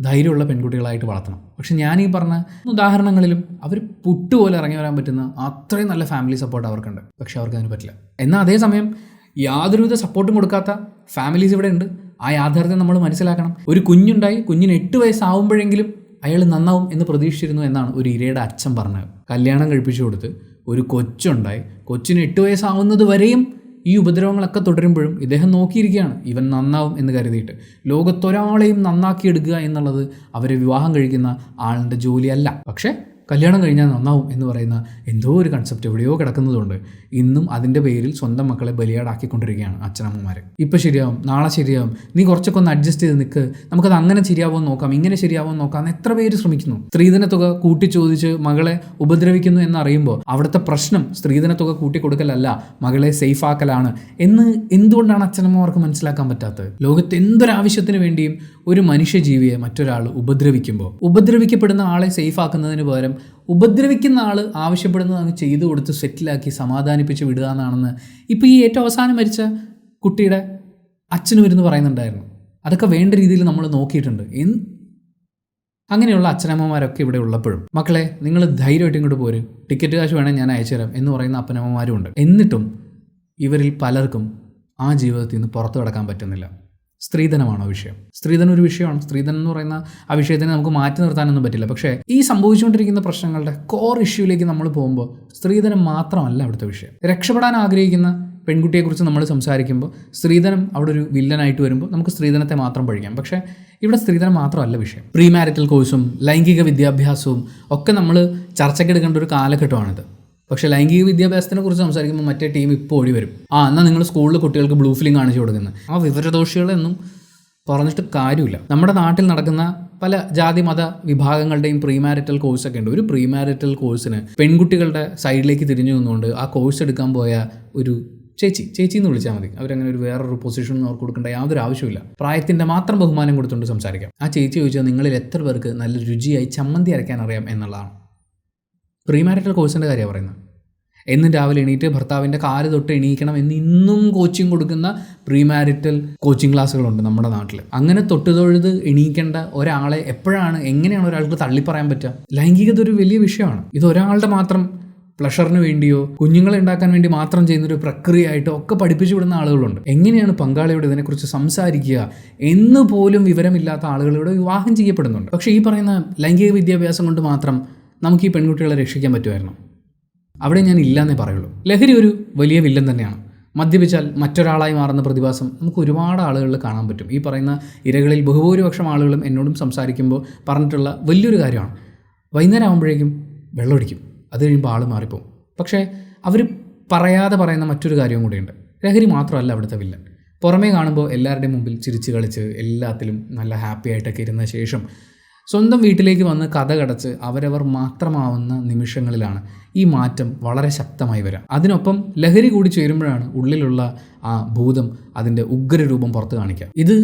ധൈര്യമുള്ള പെൺകുട്ടികളായിട്ട് വളർത്തണം. പക്ഷെ ഞാൻ ഈ പറഞ്ഞ ഉദാഹരണങ്ങളിലും അവർ പുട്ടുപോലെ ഇറങ്ങി വരാൻ പറ്റുന്ന അത്രയും നല്ല ഫാമിലി സപ്പോർട്ട് അവർക്കുണ്ട്. പക്ഷെ അവർക്ക് അതിന് പറ്റില്ല. എന്നാൽ അതേസമയം യാതൊരുവിധ സപ്പോർട്ടും കൊടുക്കാത്ത ഫാമിലീസ് ഇവിടെ ഉണ്ട്. ആ യാഥാർത്ഥ്യം നമ്മൾ മനസ്സിലാക്കണം. ഒരു കുഞ്ഞുണ്ടായി, കുഞ്ഞിന് 8 വയസ്സാവുമ്പോഴെങ്കിലും അയാൾ നന്നാവും എന്ന് പ്രതീക്ഷിച്ചിരുന്നു എന്നാണ് ഒരു ഇരയുടെ അച്ഛൻ പറഞ്ഞത്. കല്യാണം കഴിപ്പിച്ചു കൊടുത്ത് ഒരു കൊച്ചുണ്ടായി, കൊച്ചിന് 8 വയസ്സാവുന്നത് വരെയും ഈ ഉപദ്രവങ്ങളൊക്കെ തുടരുമ്പോഴും ഇദ്ദേഹം നോക്കിയിരിക്കുകയാണ് ഇവൻ നന്നാവും എന്ന് കരുതിയിട്ട്. ലോകത്തൊരാളെയും നന്നാക്കിയെടുക്കുക എന്നുള്ളത് അവരെ വിവാഹം കഴിക്കുന്ന ആളിൻ്റെ ജോലിയല്ല. പക്ഷേ കല്യാണം കഴിഞ്ഞാൽ നന്നാവും എന്ന് പറയുന്ന എന്തോ ഒരു കൺസെപ്റ്റ് എവിടെയോ കിടക്കുന്നതുകൊണ്ട് ഇന്നും അതിൻ്റെ പേരിൽ സ്വന്തം മക്കളെ ബലിയാടാക്കിക്കൊണ്ടിരിക്കുകയാണ് അച്ഛനമ്മമാർ. ഇപ്പം ശരിയാവും, നാളെ ശരിയാവും, നീ കുറച്ചൊക്കെ ഒന്ന് അഡ്ജസ്റ്റ് ചെയ്ത് നിൽക്ക്, നമുക്കത് അങ്ങനെ ശരിയാവുമെന്ന് നോക്കാം, ഇങ്ങനെ ശരിയാവുമെന്ന് നോക്കാം എന്ന് എത്ര പേര് ശ്രമിക്കുന്നു. സ്ത്രീധന തുക കൂട്ടിച്ചോദിച്ച് മകളെ ഉപദ്രവിക്കുന്നു എന്നറിയുമ്പോൾ അവിടുത്തെ പ്രശ്നം സ്ത്രീധന തുക കൂട്ടിക്കൊടുക്കലല്ല, മകളെ സേഫ് ആക്കലാണ് എന്ന് എന്തുകൊണ്ടാണ് അച്ഛനമ്മമാർക്ക് മനസ്സിലാക്കാൻ പറ്റാത്തത്? ലോകത്ത് എന്തൊരാവശ്യത്തിന് വേണ്ടിയും ഒരു മനുഷ്യജീവിയെ മറ്റൊരാൾ ഉപദ്രവിക്കുമ്പോൾ ഉപദ്രവിക്കപ്പെടുന്ന ആളെ സേഫ് ആക്കുന്നതിന് പകരം ഉപദ്രവിക്കുന്ന ആൾ ആവശ്യപ്പെടുന്നത് അങ്ങ് ചെയ്തു കൊടുത്ത് സെറ്റിലാക്കി സമാധാനിപ്പിച്ച് വിടുക എന്നാണെന്ന് ഇപ്പോൾ ഈ ഏറ്റവും അവസാനം മരിച്ച കുട്ടിയുടെ അച്ഛനും ഇരുന്ന് പറയുന്നുണ്ടായിരുന്നു. അതൊക്കെ വേണ്ട രീതിയിൽ നമ്മൾ നോക്കിയിട്ടുണ്ട്. അങ്ങനെയുള്ള അച്ഛനമ്മമാരൊക്കെ ഇവിടെ ഉള്ളപ്പോഴും മക്കളെ നിങ്ങൾ ധൈര്യമായിട്ട് ഇങ്ങോട്ട് പോരും, ടിക്കറ്റ് കാശ് വേണമെങ്കിൽ ഞാൻ അയച്ചു തരാം എന്ന് പറയുന്ന അപ്പനമ്മമാരും ഉണ്ട്. എന്നിട്ടും ഇവരിൽ പലർക്കും ആ ജീവിതത്തിൽ നിന്ന് പുറത്തു കടക്കാൻ പറ്റുന്നില്ല. സ്ത്രീധനമാണോ വിഷയം? സ്ത്രീധനം ഒരു വിഷയമാണ്. സ്ത്രീധനം എന്ന് പറയുന്ന ആ വിഷയത്തിനെ നമുക്ക് മാറ്റി നിർത്താനൊന്നും പറ്റില്ല. പക്ഷേ ഈ സംഭവിച്ചുകൊണ്ടിരിക്കുന്ന പ്രശ്നങ്ങളുടെ കോർ ഇഷ്യൂയിലേക്ക് നമ്മൾ പോകുമ്പോൾ സ്ത്രീധനം മാത്രമല്ല അവിടുത്തെ വിഷയം. രക്ഷപ്പെടാൻ ആഗ്രഹിക്കുന്ന പെൺകുട്ടിയെക്കുറിച്ച് നമ്മൾ സംസാരിക്കുമ്പോൾ സ്ത്രീധനം അവിടെ ഒരു വില്ലനായിട്ട് വരുമ്പോൾ നമുക്ക് സ്ത്രീധനത്തെ മാത്രം പഴിക്കാം. പക്ഷേ ഇവിടെ സ്ത്രീധനം മാത്രമല്ല വിഷയം. പ്രീ മാരിറ്റൽ കോഴ്സും ലൈംഗിക വിദ്യാഭ്യാസവും ഒക്കെ നമ്മൾ ചർച്ചയ്ക്കെടുക്കേണ്ട ഒരു കാലഘട്ടമാണിത്. പക്ഷേ ലൈംഗിക വിദ്യാഭ്യാസത്തിനെ കുറിച്ച് സംസാരിക്കുമ്പോൾ മറ്റേ ടീം ഇപ്പോൾ ഓടി വരും. എന്നാൽ നിങ്ങൾ സ്കൂളിൽ കുട്ടികൾക്ക് ബ്ലൂ ഫിലിം കാണിച്ചു കൊടുക്കുന്നത്. ആ വിവരദോഷികളെന്നും പറഞ്ഞിട്ട് കാര്യമില്ല. നമ്മുടെ നാട്ടിൽ നടക്കുന്ന പല ജാതി മത വിഭാഗങ്ങളുടെയും പ്രീ മാരിറ്റൽ കോഴ്സൊക്കെ ഉണ്ട്. ഒരു പ്രീ മാരിറ്റൽ കോഴ്സിന് പെൺകുട്ടികളുടെ സൈഡിലേക്ക് തിരിഞ്ഞു നിന്നുകൊണ്ട് ആ കോഴ്സ് എടുക്കാൻ പോയ ഒരു ചേച്ചി എന്ന് വിളിച്ചാൽ മതി. അവരങ്ങനെ ഒരു വേറൊരു പൊസിഷനൊന്നും അവർക്ക് കൊടുക്കേണ്ട യാതൊരു ആവശ്യമില്ല. പ്രായത്തിൻ്റെ മാത്രം ബഹുമാനം കൊടുത്തുകൊണ്ട് സംസാരിക്കാം. ആ ചേച്ചി ചോദിച്ചാൽ നിങ്ങളിൽ എത്ര പേർക്ക് നല്ല രുചിയായി ചമ്മന്തി അരയ്ക്കാൻ അറിയാം എന്നുള്ളതാണ്. പ്രീ മാരിറ്റൽ കോഴ്സിൻ്റെ കാര്യമാണ് പറയുന്നത്. എന്നും രാവിലെ എണീറ്റ് ഭർത്താവിൻ്റെ കാല് തൊട്ട് എണീക്കണം എന്ന് ഇന്നും കോച്ചിങ് കൊടുക്കുന്ന പ്രീ മാരിറ്റൽ കോച്ചിങ് ക്ലാസ്സുകളുണ്ട് നമ്മുടെ നാട്ടിൽ. അങ്ങനെ തൊഴുത് എണീക്കേണ്ട ഒരാളെ എങ്ങനെയാണ് ഒരാൾക്ക് തള്ളിപ്പറയാൻ പറ്റുക? ലൈംഗികത ഒരു വലിയ വിഷയമാണ്. ഇത് ഒരാളുടെ മാത്രം പ്ലഷറിന് വേണ്ടിയോ കുഞ്ഞുങ്ങളെ ഉണ്ടാക്കാൻ വേണ്ടി മാത്രം ചെയ്യുന്നൊരു പ്രക്രിയയായിട്ടോ ഒക്കെ പഠിപ്പിച്ചു വിടുന്ന ആളുകളുണ്ട്. എങ്ങനെയാണ് പങ്കാളിയോട് ഇതിനെക്കുറിച്ച് സംസാരിക്കുക എന്ന് പോലും വിവരമില്ലാത്ത ആളുകളോട് വിവാഹം ചെയ്യപ്പെടുന്നുണ്ട്. പക്ഷേ ഈ പറയുന്ന ലൈംഗിക വിദ്യാഭ്യാസം കൊണ്ട് മാത്രം നമുക്ക് ഈ പെൺകുട്ടികളെ രക്ഷിക്കാൻ പറ്റുമായിരുന്നു? അവിടെ ഞാൻ ഇല്ലയെന്നേ പറയുള്ളൂ. ലഹരി ഒരു വലിയ വില്ലൻ തന്നെയാണ്. മദ്യപിച്ചാൽ മറ്റൊരാളായി മാറുന്ന പ്രതിഭാസം നമുക്ക് ഒരുപാട് ആളുകളിൽ കാണാൻ പറ്റും. ഈ പറയുന്ന ഇരകളിൽ ബഹുഭൂരിപക്ഷം ആളുകളും എന്നോടും സംസാരിക്കുമ്പോൾ പറഞ്ഞിട്ടുള്ള വലിയൊരു കാര്യമാണ്, വൈകുന്നേരം ആകുമ്പോഴേക്കും വെള്ളമടിക്കും, അത് കഴിയുമ്പോൾ ആൾ മാറിപ്പോവും. പക്ഷേ അവർ പറയാതെ പറയുന്ന മറ്റൊരു കാര്യവും കൂടിയുണ്ട്. ലഹരി മാത്രമല്ല അവിടുത്തെ വില്ലൻ. പുറമേ കാണുമ്പോൾ എല്ലാവരുടെയും മുമ്പിൽ ചിരിച്ച് കളിച്ച് എല്ലാത്തിലും നല്ല ഹാപ്പി ആയിട്ടൊക്കെ ഇരുന്ന ശേഷം സ്വന്തം വീട്ടിലേക്ക് വന്ന് കഥ കടച്ച് അവരവർ മാത്രമാവുന്ന നിമിഷങ്ങളിലാണ് ഈ മാറ്റം വളരെ ശക്തമായി വരാം. അതിനൊപ്പം ലഹരി കൂടി ചേരുമ്പോഴാണ് ഉള്ളിലുള്ള ആ ഭൂതം അതിൻ്റെ ഉഗ്രരൂപം പുറത്ത് കാണിക്കുക. ഇത്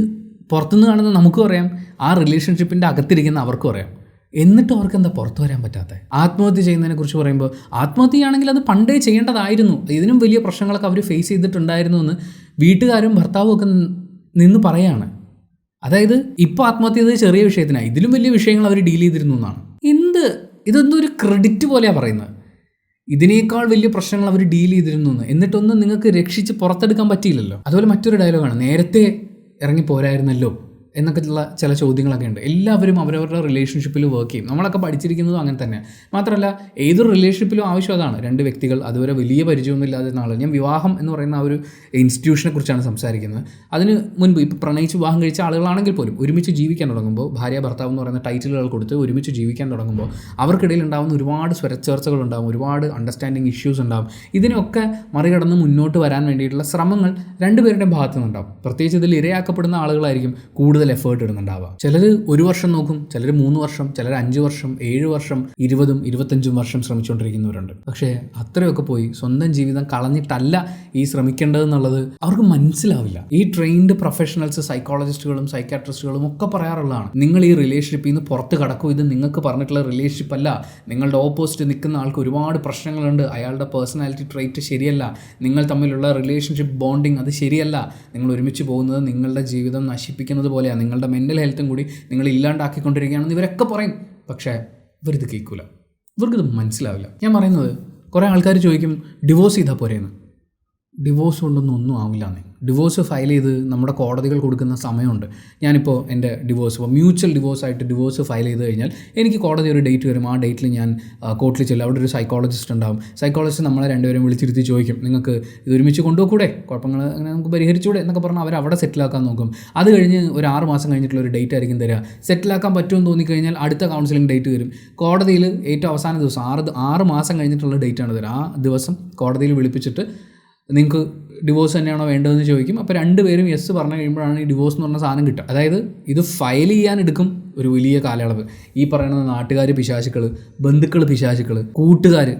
പുറത്തുനിന്ന് കാണുന്ന നമുക്കും അറിയാം, ആ റിലേഷൻഷിപ്പിൻ്റെ അകത്തിരിക്കുന്ന അവർക്കും അറിയാം. എന്നിട്ട് അവർക്ക് എന്താ പുറത്തു വരാൻ പറ്റാത്തത്? ആത്മഹത്യ ചെയ്യുന്നതിനെ കുറിച്ച് പറയുമ്പോൾ ആത്മഹത്യയാണെങ്കിൽ അത് പണ്ടേ ചെയ്യേണ്ടതായിരുന്നു, ഇതിനും വലിയ പ്രശ്നങ്ങളൊക്കെ അവർ ഫേസ് ചെയ്തിട്ടുണ്ടായിരുന്നു എന്ന് വീട്ടുകാരും ഭർത്താവും ഒക്കെ നിന്ന് പറയാണ്. അതായത് ഇപ്പോൾ ആത്മഹത്യ ചെയ്തത് ചെറിയ വിഷയത്തിനാണ്, ഇതിലും വലിയ വിഷയങ്ങൾ അവർ ഡീൽ ചെയ്തിരുന്നു എന്നാണ്. ഇതൊന്നും ഒരു ക്രെഡിറ്റ് പോലെയാണ് പറയുന്നത്. ഇതിനേക്കാൾ വലിയ പ്രശ്നങ്ങൾ അവർ ഡീൽ ചെയ്തിരുന്നു എന്ന്. എന്നിട്ടൊന്നും നിങ്ങൾക്ക് രക്ഷിച്ച് പുറത്തെടുക്കാൻ പറ്റിയില്ലല്ലോ. അതുപോലെ മറ്റൊരു ഡയലോഗാണ്, നേരത്തെ ഇറങ്ങി പോരായിരുന്നല്ലോ എന്നൊക്കെ ഉള്ള ചില ചോദ്യങ്ങളൊക്കെ ഉണ്ട്. എല്ലാവരും അവരവരുടെ റിലേഷൻഷിപ്പിൽ വർക്ക് ചെയ്യും. നമ്മളൊക്കെ പഠിച്ചിരിക്കുന്നതും അങ്ങനെ തന്നെ. മാത്രമല്ല ഏതൊരു റിലേഷൻഷിപ്പിലും ആവശ്യം അതാണ്, രണ്ട് വ്യക്തികൾ അതുവരെ വലിയ പരിചയമൊന്നും ഇല്ലാതിരുന്ന ആൾ. ഞാൻ വിവാഹം എന്ന് പറയുന്ന ആ ഒരു ഇൻസ്റ്റിറ്റ്യൂഷനെ കുറിച്ചാണ് സംസാരിക്കുന്നത്. അതിന് മുൻപ് ഇപ്പോൾ പ്രണയിച്ച് വിവാഹം കഴിച്ച ആളുകളാണെങ്കിൽ പോലും ഒരുമിച്ച് ജീവിക്കാൻ തുടങ്ങുമ്പോൾ, ഭാര്യ ഭർത്താവ് എന്ന് പറയുന്ന ടൈറ്റിലുകൾ കൊടുത്ത് ഒരുമിച്ച് ജീവിക്കാൻ തുടങ്ങുമ്പോൾ അവർക്കിടയിൽ ഉണ്ടാകുന്ന ഒരുപാട് സ്വരച്ചേർച്ചകളുണ്ടാകും, ഒരുപാട് അണ്ടർസ്റ്റാൻഡിങ് ഇഷ്യൂസ് ഉണ്ടാകും. ഇതിനൊക്കെ മറികടന്ന് മുന്നോട്ട് വരാൻ വേണ്ടിയിട്ടുള്ള ശ്രമങ്ങൾ രണ്ടുപേരുടെയും ഭാഗത്തു നിന്നുണ്ടാകും. പ്രത്യേകിച്ച് ഇതിൽ ഇരയാക്കപ്പെടുന്ന ആളുകളായിരിക്കും കൂടുതൽ എഫേർട്ട് ഇടുന്നുണ്ടാവുക. ചിലർ 1 വർഷം നോക്കും, ചിലർ 3 വർഷം, ചിലർ 5 വർഷം, 7 വർഷം, 20ഉം 25ഉം വർഷം ശ്രമിച്ചുകൊണ്ടിരിക്കുന്നവരുണ്ട്. പക്ഷേ അത്രയൊക്കെ പോയി സ്വന്തം ജീവിതം കളഞ്ഞിട്ടല്ല ഈ ശ്രമിക്കേണ്ടതെന്നുള്ളത് അവർക്ക് മനസ്സിലാവില്ല. ഈ ട്രെയിൻഡ് പ്രൊഫഷണൽസ്, സൈക്കോളജിസ്റ്റുകളും സൈക്കാട്രിസ്റ്റുകളും ഒക്കെ പറയാറുള്ളതാണ്, നിങ്ങൾ ഈ റിലേഷൻഷിപ്പിൽ നിന്ന് പുറത്ത് കടക്കും, ഇത് നിങ്ങൾക്ക് പറഞ്ഞിട്ടുള്ള റിലേഷൻഷിപ്പ് അല്ല, നിങ്ങളുടെ ഓപ്പോസിറ്റ് നിൽക്കുന്ന ആൾക്ക് ഒരുപാട് പ്രശ്നങ്ങളുണ്ട്, അയാളുടെ പേഴ്സണാലിറ്റി ട്രേറ്റ് ശരിയല്ല, നിങ്ങൾ തമ്മിലുള്ള റിലേഷൻഷിപ്പ് ബോണ്ടിങ് അത് ശരിയല്ല, നിങ്ങൾ ഒരുമിച്ച് പോകുന്നത് നിങ്ങളുടെ ജീവിതം നശിപ്പിക്കുന്നത് പോലെയാണ്, നിങ്ങളുടെ മെൻ്റൽ ഹെൽത്തും കൂടി നിങ്ങൾ ഇല്ലാണ്ടാക്കിക്കൊണ്ടിരിക്കുകയാണെന്ന് ഇവരൊക്കെ പറയും. പക്ഷേ ഇവരിത് കേൾക്കില്ല, ഇവർക്കിത് മനസ്സിലാവില്ല. ഞാൻ പറയുന്നത്, കുറേ ആൾക്കാർ ചോദിക്കും ഡിവോഴ്സ് ചെയ്താൽ പോരെയെന്ന്. ഡിവോഴ്സ് കൊണ്ടൊന്നും ആവില്ലാന്നേ. ഡിവോഴ്സ് ഫയൽ ചെയ്ത് നമ്മുടെ കോടതികൾ കൊടുക്കുന്ന സമയമുണ്ട്. ഞാനിപ്പോൾ എൻ്റെ ഡിവോഴ്സ്, ഇപ്പോൾ മ്യൂച്വൽ ഡിവോഴ്സായിട്ട് ഡിവോഴ്സ് ഫയൽ ചെയ്ത് കഴിഞ്ഞാൽ എനിക്ക് കോടതി ഒരു ഡേറ്റ് വരും. ആ ഡേറ്റിൽ ഞാൻ കോർട്ടിൽ ചെല്ലും. അവിടെ ഒരു സൈക്കോളജിസ്റ്റ് ഉണ്ടാകും. സൈക്കോളജിസ്റ്റ് നമ്മളെ രണ്ടുപേരും വിളിച്ചിരുത്തി ചോദിക്കും, നിങ്ങൾക്ക് ഇത് ഒരുമിച്ച് കൊണ്ടുപോകൂടെ, കുഴപ്പങ്ങൾ അങ്ങനെ നമുക്ക് പരിഹരിച്ചുകൂടെ എന്നൊക്കെ പറഞ്ഞാൽ അവർ അവിടെ സെറ്റിലാക്കാൻ നോക്കും. അത് കഴിഞ്ഞ് ഒരു 6 മാസം കഴിഞ്ഞിട്ടുള്ള ഒരു ഡേറ്റ് ആയിരിക്കും തരിക. സെറ്റിലാക്കാൻ പറ്റുമെന്ന് തോന്നിക്കഴിഞ്ഞാൽ അടുത്ത കൗൺസിലിംഗ് ഡേറ്റ് വരും. കോടതിയിൽ ഏറ്റവും അവസാന ദിവസം 6 മാസം കഴിഞ്ഞിട്ടുള്ള ഡേറ്റാണ് തരിക. ആ ദിവസം കോടതിയിൽ വിളിപ്പിച്ചിട്ട് നിങ്ങൾക്ക് ഡിവോഴ്സ് തന്നെയാണോ വേണ്ടതെന്ന് ചോദിക്കും. അപ്പോൾ രണ്ടുപേരും യെസ് പറഞ്ഞു കഴിയുമ്പോഴാണ് ഈ ഡിവോഴ്സ് എന്ന് പറഞ്ഞ സാധനം കിട്ടുക. അതായത് ഇത് ഫയൽ ചെയ്യാൻ എടുക്കും ഒരു വലിയ കാലയളവ്. ഈ പറയുന്ന നാട്ടുകാർ പിശാചുക്കൾ, ബന്ധുക്കൾ പിശാചുക്കൾ, കൂട്ടുകാർ,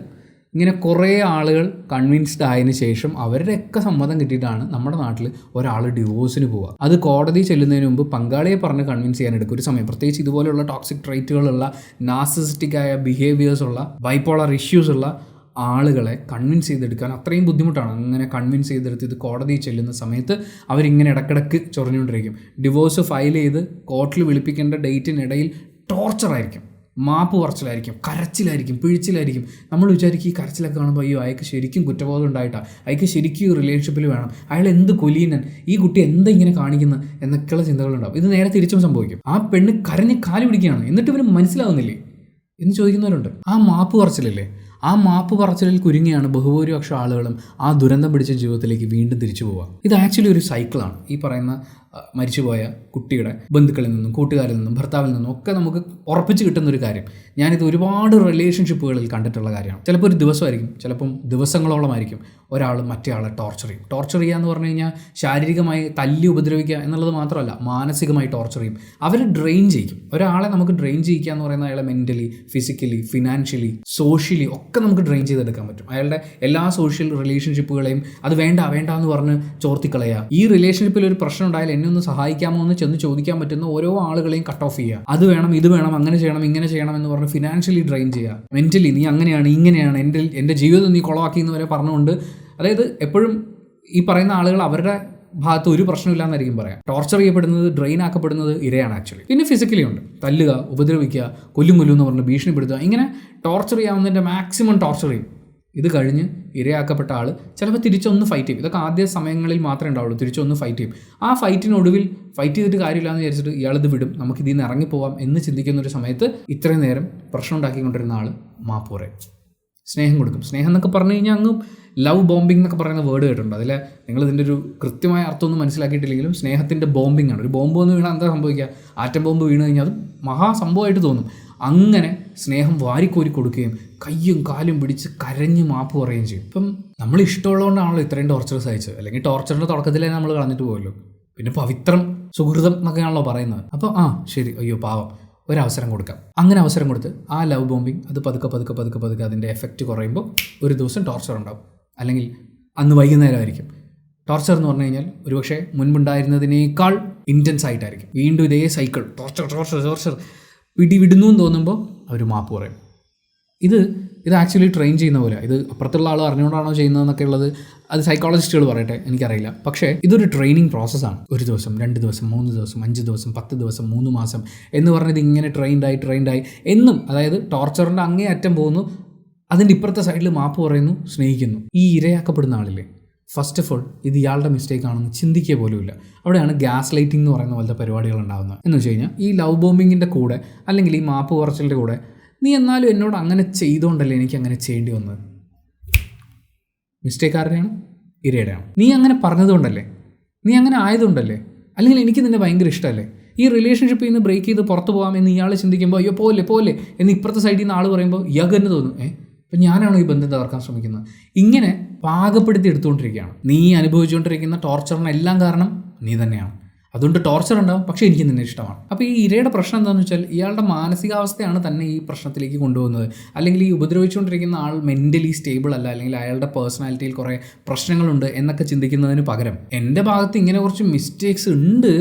ഇങ്ങനെ കുറേ ആളുകൾ കൺവിൻസ്ഡ് ആയതിനു ശേഷം അവരുടെയൊക്കെ സമ്മതം കിട്ടിയിട്ടാണ് നമ്മുടെ നാട്ടിൽ ഒരാൾ ഡിവോഴ്സിന് പോവുക. അത് കോടതി ചെല്ലുന്നതിന് മുമ്പ് പങ്കാളിയെ പറഞ്ഞ് കൺവിൻസ് ചെയ്യാൻ എടുക്കും ഒരു സമയം. പ്രത്യേകിച്ച് ഇതുപോലെയുള്ള ടോക്സിക് ട്രൈറ്റുകളുള്ള, നാർസിസിസ്റ്റിക്കായ ബിഹേവിയേഴ്സ് ഉള്ള, ബൈപ്പോളർ ഇഷ്യൂസ് ഉള്ള ആളുകളെ കൺവിൻസ് ചെയ്തെടുക്കാൻ അത്രയും ബുദ്ധിമുട്ടാണ്. അങ്ങനെ കൺവിൻസ് ചെയ്തെടുത്ത് ഇത് കോടതിയിൽ ചെല്ലുന്ന സമയത്ത് അവരിങ്ങനെ ഇടയ്ക്കിടയ്ക്ക് ചൊറിഞ്ഞുകൊണ്ടിരിക്കും. ഡിവോഴ്സ് ഫയൽ ചെയ്ത് കോർട്ടിൽ വിളിപ്പിക്കേണ്ട ഡേറ്റിനിടയിൽ ടോർച്ചറായിരിക്കും, മാപ്പ് പറച്ചിലായിരിക്കും, കരച്ചിലായിരിക്കും, പിഴിച്ചിലായിരിക്കും. നമ്മൾ വിചാരിക്കും ഈ കരച്ചിലൊക്കെ കാണുമ്പോൾ അയ്യോ അയാൾക്ക് ശരിക്കും കുറ്റബോധം ഉണ്ടായിട്ടാണ്, അയാൾക്ക് ശരിക്കും ഈ റിലേഷൻഷിപ്പിൽ വേണം, അയാൾ എന്ത് കൊലീനൻ, ഈ കുട്ടി എന്താ ഇങ്ങനെ കാണിക്കുന്നത് എന്നൊക്കെയുള്ള ചിന്തകളുണ്ടാവും. ഇത് നേരെ തിരിച്ചും സംഭവിക്കും. ആ പെണ്ണ് കരഞ്ഞ് കാല് പിടിക്കുകയാണ്, എന്നിട്ട് ഇവന് മനസ്സിലാവുന്നില്ലേ എന്ന് ചോദിക്കുന്നവരുണ്ട്. ആ മാപ്പ് പറച്ചിലല്ലേ, ആ മാപ്പ് പറച്ചിലിൽ കുരുങ്ങിയാണ് ബഹുഭൂരിപക്ഷം ആളുകളും ആ ദുരന്തം പിടിച്ച ജീവിതത്തിലേക്ക് വീണ്ടും തിരിച്ചു പോവുക. ഇത് ആക്ച്വലി ഒരു സൈക്കിളാണ്. ഈ പറയുന്ന മരിച്ചുപോയ കുട്ടിയുടെ ബന്ധുക്കളിൽ നിന്നും കൂട്ടുകാരിൽ നിന്നും ഭർത്താവിൽ നിന്നും ഒക്കെ നമുക്ക് ഉറപ്പിച്ച് കിട്ടുന്നൊരു കാര്യം. ഞാനിത് ഒരുപാട് റിലേഷൻഷിപ്പുകളിൽ കണ്ടിട്ടുള്ള കാര്യമാണ്. ചിലപ്പോൾ ഒരു ദിവസമായിരിക്കും, ചിലപ്പം ദിവസങ്ങളോളമായിരിക്കും ഒരാൾ മറ്റേ ആളെ ടോർച്ചർ ചെയ്യും. ടോർച്ചർ ചെയ്യുക എന്ന് പറഞ്ഞു കഴിഞ്ഞാൽ ശാരീരികമായി തല്ലി ഉപദ്രവിക്കുക എന്നുള്ളത് മാത്രമല്ല, മാനസികമായി ടോർച്ചർ ചെയ്യും. അവർ ഡ്രെയിൻ ചെയ്യും. ഒരാളെ നമുക്ക് ഡ്രെയിൻ ചെയ്യിക്കുക എന്ന് പറയുന്നത് അയാളെ മെൻ്റലി, ഫിസിക്കലി, ഫിനാൻഷ്യലി, സോഷ്യലി ഒക്കെ നമുക്ക് ഡ്രെയിൻ ചെയ്തെടുക്കാൻ പറ്റും. അയാളുടെ എല്ലാ സോഷ്യൽ റിലേഷൻഷിപ്പുകളെയും അത് വേണ്ട എന്ന് പറഞ്ഞ് ചോർത്തിക്കളയുക. ഈ റിലേഷൻഷിപ്പിൽ ഒരു പ്രശ്നം ഉണ്ടായാൽ എന്നെ ഒന്ന് സഹായിക്കാമോ എന്ന് ചെന്ന് ചോദിക്കാൻ പറ്റുന്ന ഓരോ ആളുകളെയും കട്ട് ഓഫ് ചെയ്യുക. അത് വേണം, ഇത് വേണം, അങ്ങനെ ചെയ്യണം, ഇങ്ങനെ ചെയ്യണം എന്ന് പറഞ്ഞ് ഫിനാൻഷ്യലി ഡ്രെയിൻ ചെയ്യുക. മെൻ്റലി നീ അങ്ങനെയാണ്, ഇങ്ങനെയാണ്, എൻ്റെ ജീവിതം നീ കുളമാക്കി എന്ന് വരെ പറഞ്ഞുകൊണ്ട്, അതായത് എപ്പോഴും ഈ പറയുന്ന ആളുകൾ അവരുടെ ഭാഗത്ത് ഒരു പ്രശ്നമില്ല എന്നായിരിക്കും പറയാം. ടോർച്ചർ ചെയ്യപ്പെടുന്നത്, ഡ്രെയിൻ ആക്കപ്പെടുന്നത് ഇരയാണ് ആക്ച്വലി. പിന്നെ ഫിസിക്കലി ഉണ്ട്, തല്ലുക, ഉപദ്രവിക്കുക, കൊല്ലും എന്ന് പറഞ്ഞ് ഭീഷണിപ്പെടുത്തുക. ഇങ്ങനെ ടോർച്ചർ ചെയ്യാവുന്നതിൻ്റെ മാക്സിമം ടോർച്ചർ ചെയ്യും. ഇത് കഴിഞ്ഞ് ഇരയാക്കപ്പെട്ട ആൾ ചിലപ്പോൾ തിരിച്ചൊന്ന് ഫൈറ്റ് ചെയ്യും. ഇതൊക്കെ ആദ്യ സമയങ്ങളിൽ മാത്രമേ ഉണ്ടാവുള്ളൂ. തിരിച്ചൊന്ന് ഫൈറ്റ് ചെയ്യും. ആ ഫൈറ്റിനൊടുവിൽ ഫൈറ്റ് ചെയ്തിട്ട് കാര്യമില്ല എന്ന് വിചാരിച്ചിട്ട് ഇയാളിത് വിടും, നമുക്കിതിൽ നിന്ന് ഇറങ്ങിപ്പോവാം എന്ന് ചിന്തിക്കുന്ന ഒരു സമയത്ത് ഇത്രയും നേരം പ്രശ്നം ഉണ്ടാക്കിക്കൊണ്ടിരുന്ന ആൾ മാപ്പ് പറയും, സ്നേഹം കൊടുക്കും. സ്നേഹം എന്നൊക്കെ പറഞ്ഞു കഴിഞ്ഞാൽ അങ്ങ് ലവ് ബോംബിംഗ് എന്നൊക്കെ പറയുന്ന വേർഡ് കേട്ടിട്ടുണ്ട്. അതിൽ നിങ്ങൾ ഇതിൻ്റെ ഒരു കൃത്യമായ അർത്ഥമൊന്നും മനസ്സിലാക്കിയിട്ടില്ലെങ്കിലും സ്നേഹത്തിൻ്റെ ബോംബിംഗ് ആണ്. ഒരു ബോംബ് വന്ന് വീണാൽ എന്താ സംഭവിക്കുക? ആറ്റം ബോംബ് വീണ് കഴിഞ്ഞാൽ അത് മഹാസംഭവമായിട്ട് തോന്നും. അങ്ങനെ സ്നേഹം വാരിക്കോരി കൊടുക്കുകയും കയ്യും കാലും പിടിച്ച് കരഞ്ഞ് മാപ്പ് പറയുകയും ചെയ്യും. ഇപ്പം നമ്മൾ ഇഷ്ടമുള്ളതുകൊണ്ടാണല്ലോ ഇത്രയും ടോർച്ചർ സഹിച്ചത്. അല്ലെങ്കിൽ ടോർച്ചറിൻ്റെ തുടക്കത്തിലേ നമ്മൾ കളഞ്ഞിട്ട് പോകുമല്ലോ. പിന്നെ പവിത്രം സുഹൃതം എന്നൊക്കെയാണല്ലോ പറയുന്നത്. അപ്പോൾ ശരി, അയ്യോ പാവം, ഒരവസരം കൊടുക്കാം. അങ്ങനെ അവസരം കൊടുത്ത് ആ ലവ് ബോംബിങ് അത് പതുക്കെ അതിൻ്റെ എഫക്റ്റ് കുറയുമ്പോൾ ഒരു ദിവസം ടോർച്ചർ ഉണ്ടാവും. അല്ലെങ്കിൽ അന്ന് വൈകുന്നേരമായിരിക്കും. ടോർച്ചർ എന്ന് പറഞ്ഞു കഴിഞ്ഞാൽ ഒരുപക്ഷെ മുൻപുണ്ടായിരുന്നതിനേക്കാൾ ഇൻറ്റൻസ് ആയിട്ടായിരിക്കും. വീണ്ടും ഇതേ സൈക്കിൾ, ടോർച്ചർ പിടിവിടുന്നു എന്ന് തോന്നുമ്പോൾ അവർ മാപ്പ് പറയും. ഇത് ആക്ച്വലി ട്രെയിൻ ചെയ്യുന്ന പോലെ, ഇത് അപ്പുറത്തുള്ള ആൾ അറിഞ്ഞുകൊണ്ടാണോ ചെയ്യുന്നതെന്നൊക്കെ ഉള്ളത് അത് സൈക്കോളജിസ്റ്റുകൾ പറയട്ടെ, എനിക്കറിയില്ല. പക്ഷേ ഇതൊരു ട്രെയിനിങ് പ്രോസസ്സാണ്. 1 ദിവസം, 2 ദിവസം, 3 ദിവസം, 5 ദിവസം, 10 ദിവസം, 3 മാസം എന്ന് പറഞ്ഞത് ഇങ്ങനെ ട്രെയിൻഡായി എന്നും, അതായത് ടോർച്ചറിൻ്റെ അങ്ങേ അറ്റം പോകുന്നു, അതിൻ്റെ ഇപ്പുറത്തെ സൈഡിൽ മാപ്പ് പറയുന്നു, സ്നേഹിക്കുന്നു. ഈ ഇരയാക്കപ്പെടുന്ന ആളില്ലേ, ഫസ്റ്റ് ഓഫ് ഓൾ ഇത് ഇയാളുടെ മിസ്റ്റേക്ക് ആണെന്ന് ചിന്തിക്കുക പോലുമില്ല. അവിടെയാണ് ഗ്യാസ് ലൈറ്റിംഗ് എന്ന് പറയുന്ന പോലത്തെ പരിപാടികൾ ഉണ്ടാകുന്നത്. എന്ന് വെച്ച് കഴിഞ്ഞാൽ ഈ ലവ് ബോംബിങ്ങിൻ്റെ കൂടെ അല്ലെങ്കിൽ ഈ മാപ്പ് പറച്ചിലിൻ്റെ കൂടെ നീ എന്നാലും എന്നോട് അങ്ങനെ ചെയ്തുകൊണ്ടല്ലേ എനിക്ക് അങ്ങനെ ചെയ്യേണ്ടി വന്നത്. മിസ്റ്റേക്ക് ആരുടെയാണ്? ഇരയുടെയാണ്. നീ അങ്ങനെ പറഞ്ഞതുകൊണ്ടല്ലേ, നീ അങ്ങനെ ആയതുകൊണ്ടല്ലേ, അല്ലെങ്കിൽ എനിക്ക് നിന്നെ ഭയങ്കര ഇഷ്ടമല്ലേ, ഈ റിലേഷൻഷിപ്പിൽ നിന്ന് ബ്രേക്ക് ചെയ്ത് പുറത്ത് പോകാമെന്ന് ഇയാൾ ചിന്തിക്കുമ്പോൾ അയ്യോ പോലെ എന്ന് ഇപ്പുറത്തെ സൈഡിൽ നിന്ന് ആൾ പറയുമ്പോൾ ഇയാൾക്ക് തന്നെ തോന്നും ഇപ്പം ഞാനാണോ ഈ ബന്ധം തകർക്കാൻ ശ്രമിക്കുന്നത്. ഇങ്ങനെ പാകപ്പെടുത്തി എടുത്തുകൊണ്ടിരിക്കുകയാണ്. നീ അനുഭവിച്ചുകൊണ്ടിരിക്കുന്ന ടോർച്ചറിനെല്ലാം കാരണം നീ തന്നെയാണ്. അതുകൊണ്ട് ടോർച്ചർ ഉണ്ടാവും, പക്ഷേ എനിക്ക് നിന്നെ ഇഷ്ടമാണ്. അപ്പോൾ ഈ ഇരയുടെ പ്രശ്നം എന്താണെന്ന് വെച്ചാൽ ഇയാളുടെ മാനസികാവസ്ഥയാണ് തന്നെ ഈ പ്രശ്നത്തിലേക്ക് കൊണ്ടുപോകുന്നത്. അല്ലെങ്കിൽ ഈ ഉപദ്രവിച്ചുകൊണ്ടിരിക്കുന്ന ആൾ മെൻ്റലി സ്റ്റേബിൾ അല്ല, അല്ലെങ്കിൽ അയാളുടെ പേഴ്സണാലിറ്റിയിൽ കുറേ പ്രശ്നങ്ങളുണ്ട് എന്നൊക്കെ ചിന്തിക്കുന്നതിന് പകരം എൻ്റെ ഭാഗത്ത് ഇങ്ങനെ കുറച്ച് മിസ്റ്റേക്സ് ഉണ്ട്,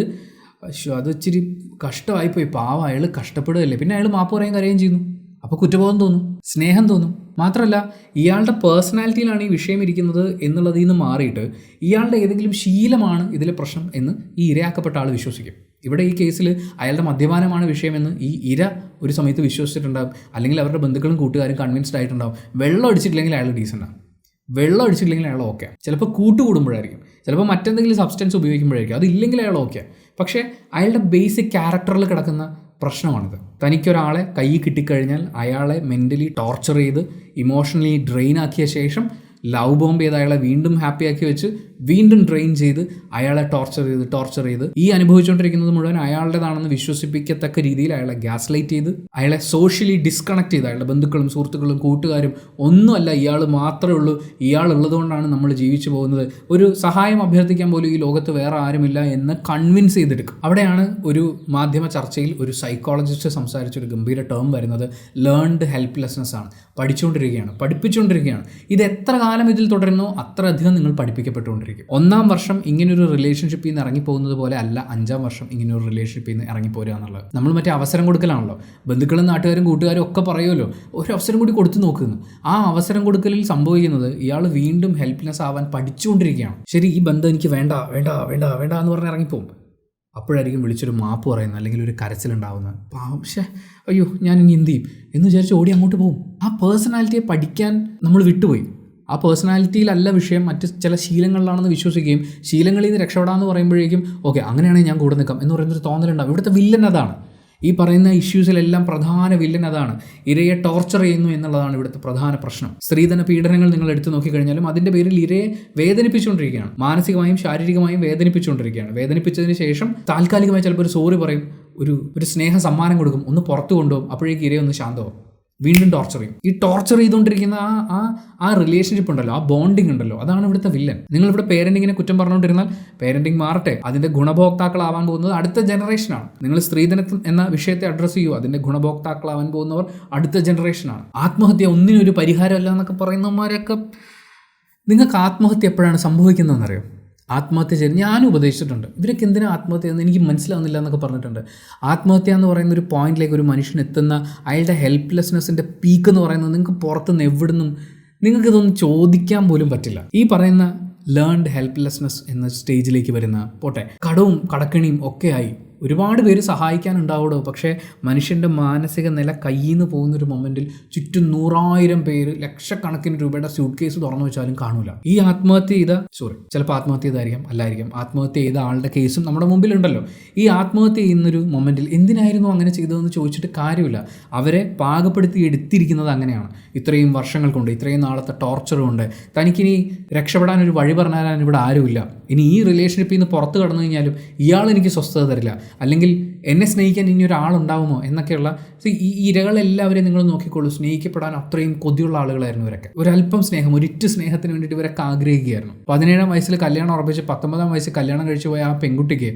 പക്ഷേ അത് ഇച്ചിരി കഷ്ടമായിപ്പോയി, പാവം അയാൾ കഷ്ടപ്പെടുകയല്ലേ, പിന്നെ അയാൾ മാപ്പ് പറയാൻ കരയുകയും ചെയ്യുന്നു. അപ്പോൾ കുറ്റബോധം തോന്നും, സ്നേഹം തോന്നും. മാത്രമല്ല ഇയാളുടെ പേഴ്സണാലിറ്റിയിലാണ് ഈ വിഷയം ഇരിക്കുന്നത് എന്നുള്ളതിൽ നിന്ന് മാറിയിട്ട് ഇയാളുടെ ഏതെങ്കിലും ശീലമാണ് ഇതിലെ പ്രശ്നം എന്ന് ഈ ഇരയാക്കപ്പെട്ട ആൾ വിശ്വസിക്കും. ഇവിടെ ഈ കേസിൽ അയാളുടെ മദ്യപാനമാണ് വിഷയമെന്ന് ഈ ഇര ഒരു സമയത്ത് വിശ്വസിച്ചിട്ടുണ്ടാകും. അല്ലെങ്കിൽ അവരുടെ ബന്ധുക്കളും കൂട്ടുകാരും കൺവിൻസ്ഡ് ആയിട്ടുണ്ടാകും. വെള്ളം അടിച്ചിട്ടില്ലെങ്കിൽ അയാൾ ഡീസൻ്റാണ്, വെള്ളം അടിച്ചിട്ടില്ലെങ്കിൽ അയാൾ ഓക്കെ. ചിലപ്പോൾ കൂട്ടുകൂടുമ്പോഴായിരിക്കും, ചിലപ്പോൾ മറ്റെന്തെങ്കിലും സബ്സ്റ്റൻസ് ഉപയോഗിക്കുമ്പോഴായിരിക്കും, അതില്ലെങ്കിൽ അയാൾ ഓക്കെ. പക്ഷേ അയാളുടെ ബേസിക് ക്യാരക്ടറിൽ കിടക്കുന്ന പ്രശ്നമാണിത്. തനിക്കൊരാളെ കൈ കിട്ടിക്കഴിഞ്ഞാൽ അയാളെ മെൻ്റലി ടോർച്ചർ ചെയ്ത് ഇമോഷണലി ഡ്രെയിൻ ആക്കിയ ശേഷം ലവ് ബോംബ് ചെയ്ത് അയാളെ വീണ്ടും ഹാപ്പി ആക്കി വെച്ച് വീണ്ടും ഡ്രെയിൻ ചെയ്ത് അയാളെ ടോർച്ചർ ചെയ്ത് ഈ അനുഭവിച്ചുകൊണ്ടിരിക്കുന്നത് മുഴുവൻ അയാളുടേതാണെന്ന് വിശ്വസിപ്പിക്കത്തക്ക രീതിയിൽ അയാളെ ഗ്യാസ് ലൈറ്റ് ചെയ്ത് അയാളെ സോഷ്യലി ഡിസ്കണക്ട് ചെയ്ത് അയാളുടെ ബന്ധുക്കളും സുഹൃത്തുക്കളും കൂട്ടുകാരും ഒന്നുമല്ല, ഇയാൾ മാത്രമേ ഉള്ളൂ, ഇയാളുള്ളതുകൊണ്ടാണ് നമ്മൾ ജീവിച്ചു പോകുന്നത്, ഒരു സഹായം അഭ്യർത്ഥിക്കാൻ പോലും ഈ ലോകത്ത് വേറെ ആരുമില്ല എന്ന് കൺവിൻസ് ചെയ്തെടുക്കും. അവിടെയാണ് ഒരു മാധ്യമ ചർച്ചയിൽ ഒരു സൈക്കോളജിസ്റ്റ് സംസാരിച്ചൊരു ഗംഭീര ടേം വരുന്നത് ലേൺഡ് ഹെൽപ്ലെസ്നെസ് ആണ്. പഠിപ്പിച്ചുകൊണ്ടിരിക്കുകയാണ്. ഇത് എത്ര കാലം ഇതിൽ തുടരുന്നോ അത്ര അധികം നിങ്ങൾ പഠിപ്പിക്കപ്പെട്ടുകൊണ്ടിരിക്കും. 1-ാം വർഷം ഇങ്ങനൊരു റിലേഷൻഷിപ്പിൽ നിന്ന് ഇറങ്ങിപ്പോകുന്നത് പോലെ അല്ല 5-ാം വർഷം ഇങ്ങനൊരു റിലേഷൻഷിപ്പിൽ നിന്ന് ഇറങ്ങിപ്പോരുക എന്നുള്ളത്. നമ്മൾ മറ്റേ അവസരം കൊടുക്കലാണല്ലോ. ബന്ധുക്കളും നാട്ടുകാരും കൂട്ടുകാരും ഒക്കെ പറയുമല്ലോ ഒരു അവസരം കൂടി കൊടുത്തു നോക്കുന്നു. ആ അവസരം കൊടുക്കലിൽ സംഭവിക്കുന്നത് ഇയാൾ വീണ്ടും ഹെൽപ്ലെസ് ആവാൻ പഠിച്ചുകൊണ്ടിരിക്കുകയാണ്. ശരി, ഈ ബന്ധം എനിക്ക് വേണ്ട എന്ന് പറഞ്ഞ് ഇറങ്ങിപ്പോകും. അപ്പോഴായിരിക്കും വിളിച്ചൊരു മാപ്പ് പറയുന്നത്, അല്ലെങ്കിൽ ഒരു കരച്ചിലുണ്ടാവുന്നത്. പാവം, അയ്യോ ഞാൻ ഇനി എന്ത് ചെയ്യും എന്ന് വിചാരിച്ച് ഓടി അങ്ങോട്ട് പോകും. ആ പേഴ്സണാലിറ്റിയെ പഠിക്കാൻ നമ്മൾ വിട്ടുപോയി. ആ പേഴ്സണാലിറ്റിയിലല്ല വിഷയം, മറ്റ് ചില ശീലങ്ങളിലാണെന്ന് വിശ്വസിക്കുകയും ശീലങ്ങളിൽ നിന്ന് രക്ഷപ്പെടാമെന്ന് പറയുമ്പോഴേക്കും ഓക്കെ അങ്ങനെയാണെങ്കിൽ ഞാൻ കൂടെ നിൽക്കാം എന്ന് പറയുന്നൊരു തോന്നലുണ്ടാവും. ഇവിടുത്തെ വില്ലൻ അതാണ്. ഈ പറയുന്ന ഇഷ്യൂസിലെല്ലാം പ്രധാന വില്ലൻ അതാണ്. ഇരയെ ടോർച്ചർ ചെയ്യുന്നു എന്നുള്ളതാണ് ഇവിടുത്തെ പ്രധാന പ്രശ്നം. സ്ത്രീധന പീഡനങ്ങൾ നിങ്ങൾ എടുത്തു നോക്കിക്കഴിഞ്ഞാലും അതിൻ്റെ പേരിൽ ഇരയെ വേദനിപ്പിച്ചുകൊണ്ടിരിക്കുകയാണ്, മാനസികമായും ശാരീരികമായും വേദനിപ്പിച്ചുകൊണ്ടിരിക്കുകയാണ്. വേദനിപ്പിച്ചതിന് ശേഷം താൽക്കാലികമായി ചിലപ്പോൾ ഒരു സോറി പറയും, ഒരു സ്നേഹ സമ്മാനം കൊടുക്കും, ഒന്ന് പുറത്തു കൊണ്ടുപോകും, അപ്പോഴേക്ക് ഇരയൊന്ന് ശാന്തമാവും. വീണ്ടും ടോർച്ചർ ചെയ്യും. ഈ ടോർച്ചർ ചെയ്തുകൊണ്ടിരിക്കുന്ന ആ റിലേഷൻഷിപ്പ് ഉണ്ടല്ലോ, ആ ബോണ്ടിങ് ഉണ്ടല്ലോ, അതാണ് ഇവിടുത്തെ വില്ലൻ. നിങ്ങളിവിടെ പേരൻറ്റിങ്ങിനെ കുറ്റം പറഞ്ഞുകൊണ്ടിരുന്നാൽ പേരൻറ്റിങ് മാറട്ടെ, അതിൻ്റെ ഗുണഭോക്താക്കളാവാൻ പോകുന്നത് അടുത്ത ജനറേഷനാണ്. നിങ്ങൾ സ്ത്രീധനം എന്ന വിഷയത്തെ അഡ്രസ്സ് ചെയ്യൂ, അതിൻ്റെ ഗുണഭോക്താക്കളാവാൻ പോകുന്നവർ അടുത്ത ജനറേഷനാണ്. ആത്മഹത്യ ഒന്നിനൊരു പരിഹാരമല്ല എന്നൊക്കെ പറയുന്നവന്മാരൊക്കെ, നിങ്ങൾക്ക് ആത്മഹത്യ എപ്പോഴാണ് സംഭവിക്കുന്നതെന്നറിയോ? ആത്മഹത്യ ചെയ്ത് ഞാനും ഉപദേശിച്ചിട്ടുണ്ട്. ഇവരൊക്കെ എന്തിനാ ആത്മഹത്യ എന്ന് എനിക്ക് മനസ്സിലാവുന്നില്ല എന്നൊക്കെ പറഞ്ഞിട്ടുണ്ട്. ആത്മഹത്യ എന്ന് പറയുന്ന ഒരു പോയിന്റിലേക്ക് ഒരു മനുഷ്യൻ എത്തുന്ന അയാളുടെ ഹെൽപ്ലെസ്നെസ്സിൻ്റെ പീക്ക് എന്ന് പറയുന്നത് നിങ്ങൾക്ക് പുറത്തുനിന്ന് എവിടുന്നും നിങ്ങൾക്കിതൊന്നും ചോദിക്കാൻ പോലും പറ്റില്ല. ഈ പറയുന്ന ലേൺഡ് ഹെൽപ്ലെസ്നെസ് എന്ന സ്റ്റേജിലേക്ക് വരുന്ന പോട്ടെ, കടവും കടക്കണിയും ഒക്കെ ആയി ഒരുപാട് പേര് സഹായിക്കാനുണ്ടാവുമോ, പക്ഷേ മനുഷ്യൻ്റെ മാനസിക നില കയ്യിൽ നിന്ന് പോകുന്നൊരു മൊമെൻറ്റിൽ ചുറ്റും 100,000 പേര് ലക്ഷക്കണക്കിന് രൂപയുടെ സ്യൂട്ട് കേസ് തുറന്നു വെച്ചാലും കാണൂല. ഈ ആത്മഹത്യ ചെയ്ത ചിലപ്പോൾ ആത്മഹത്യ ചെയ്തായിരിക്കാം, അല്ലായിരിക്കാം, ആത്മഹത്യ ചെയ്ത ആളുടെ കേസും നമ്മുടെ മുമ്പിലുണ്ടല്ലോ. ഈ ആത്മഹത്യ ചെയ്യുന്നൊരു മൊമെൻറ്റിൽ എന്തിനായിരുന്നു അങ്ങനെ ചെയ്തതെന്ന് ചോദിച്ചിട്ട് കാര്യമില്ല. അവരെ പാകപ്പെടുത്തി എടുത്തിരിക്കുന്നത് അങ്ങനെയാണ്. ഇത്രയും വർഷങ്ങൾ കൊണ്ട്, ഇത്രയും നാളത്തെ ടോർച്ചർ കൊണ്ട് തനിക്കിനി രക്ഷപ്പെടാൻ ഒരു വഴി പറഞ്ഞു തരാൻ ഇവിടെ ആരുമില്ല. ഇനി ഈ റിലേഷൻഷിപ്പിൽ നിന്ന് പുറത്ത് കടന്നു കഴിഞ്ഞാലും ഇയാൾ എനിക്ക് സ്വസ്ഥത തരില്ല, അല്ലെങ്കിൽ എന്നെ സ്നേഹിക്കാൻ ഇനി ഒരാളുണ്ടാവുമോ എന്നൊക്കെയുള്ള ഈ ഇരകളെല്ലാവരെയും നിങ്ങൾ നോക്കിക്കോളൂ. സ്നേഹിക്കപ്പെടാൻ അത്രയും കൊതിയുള്ള ആളുകളായിരുന്നു ഇവരൊക്കെ. ഒരല്പം സ്നേഹം, ഒരിറ്റ് സ്നേഹത്തിന് വേണ്ടിയിട്ട് ഇവരൊക്കെ ആഗ്രഹിക്കുകയായിരുന്നു. 17-ാം വയസ്സിൽ കല്യാണം ഉറപ്പിച്ച് 19-ാം വയസ്സിൽ കല്യാണം കഴിച്ചു പോയ ആ പെൺകുട്ടിക്ക്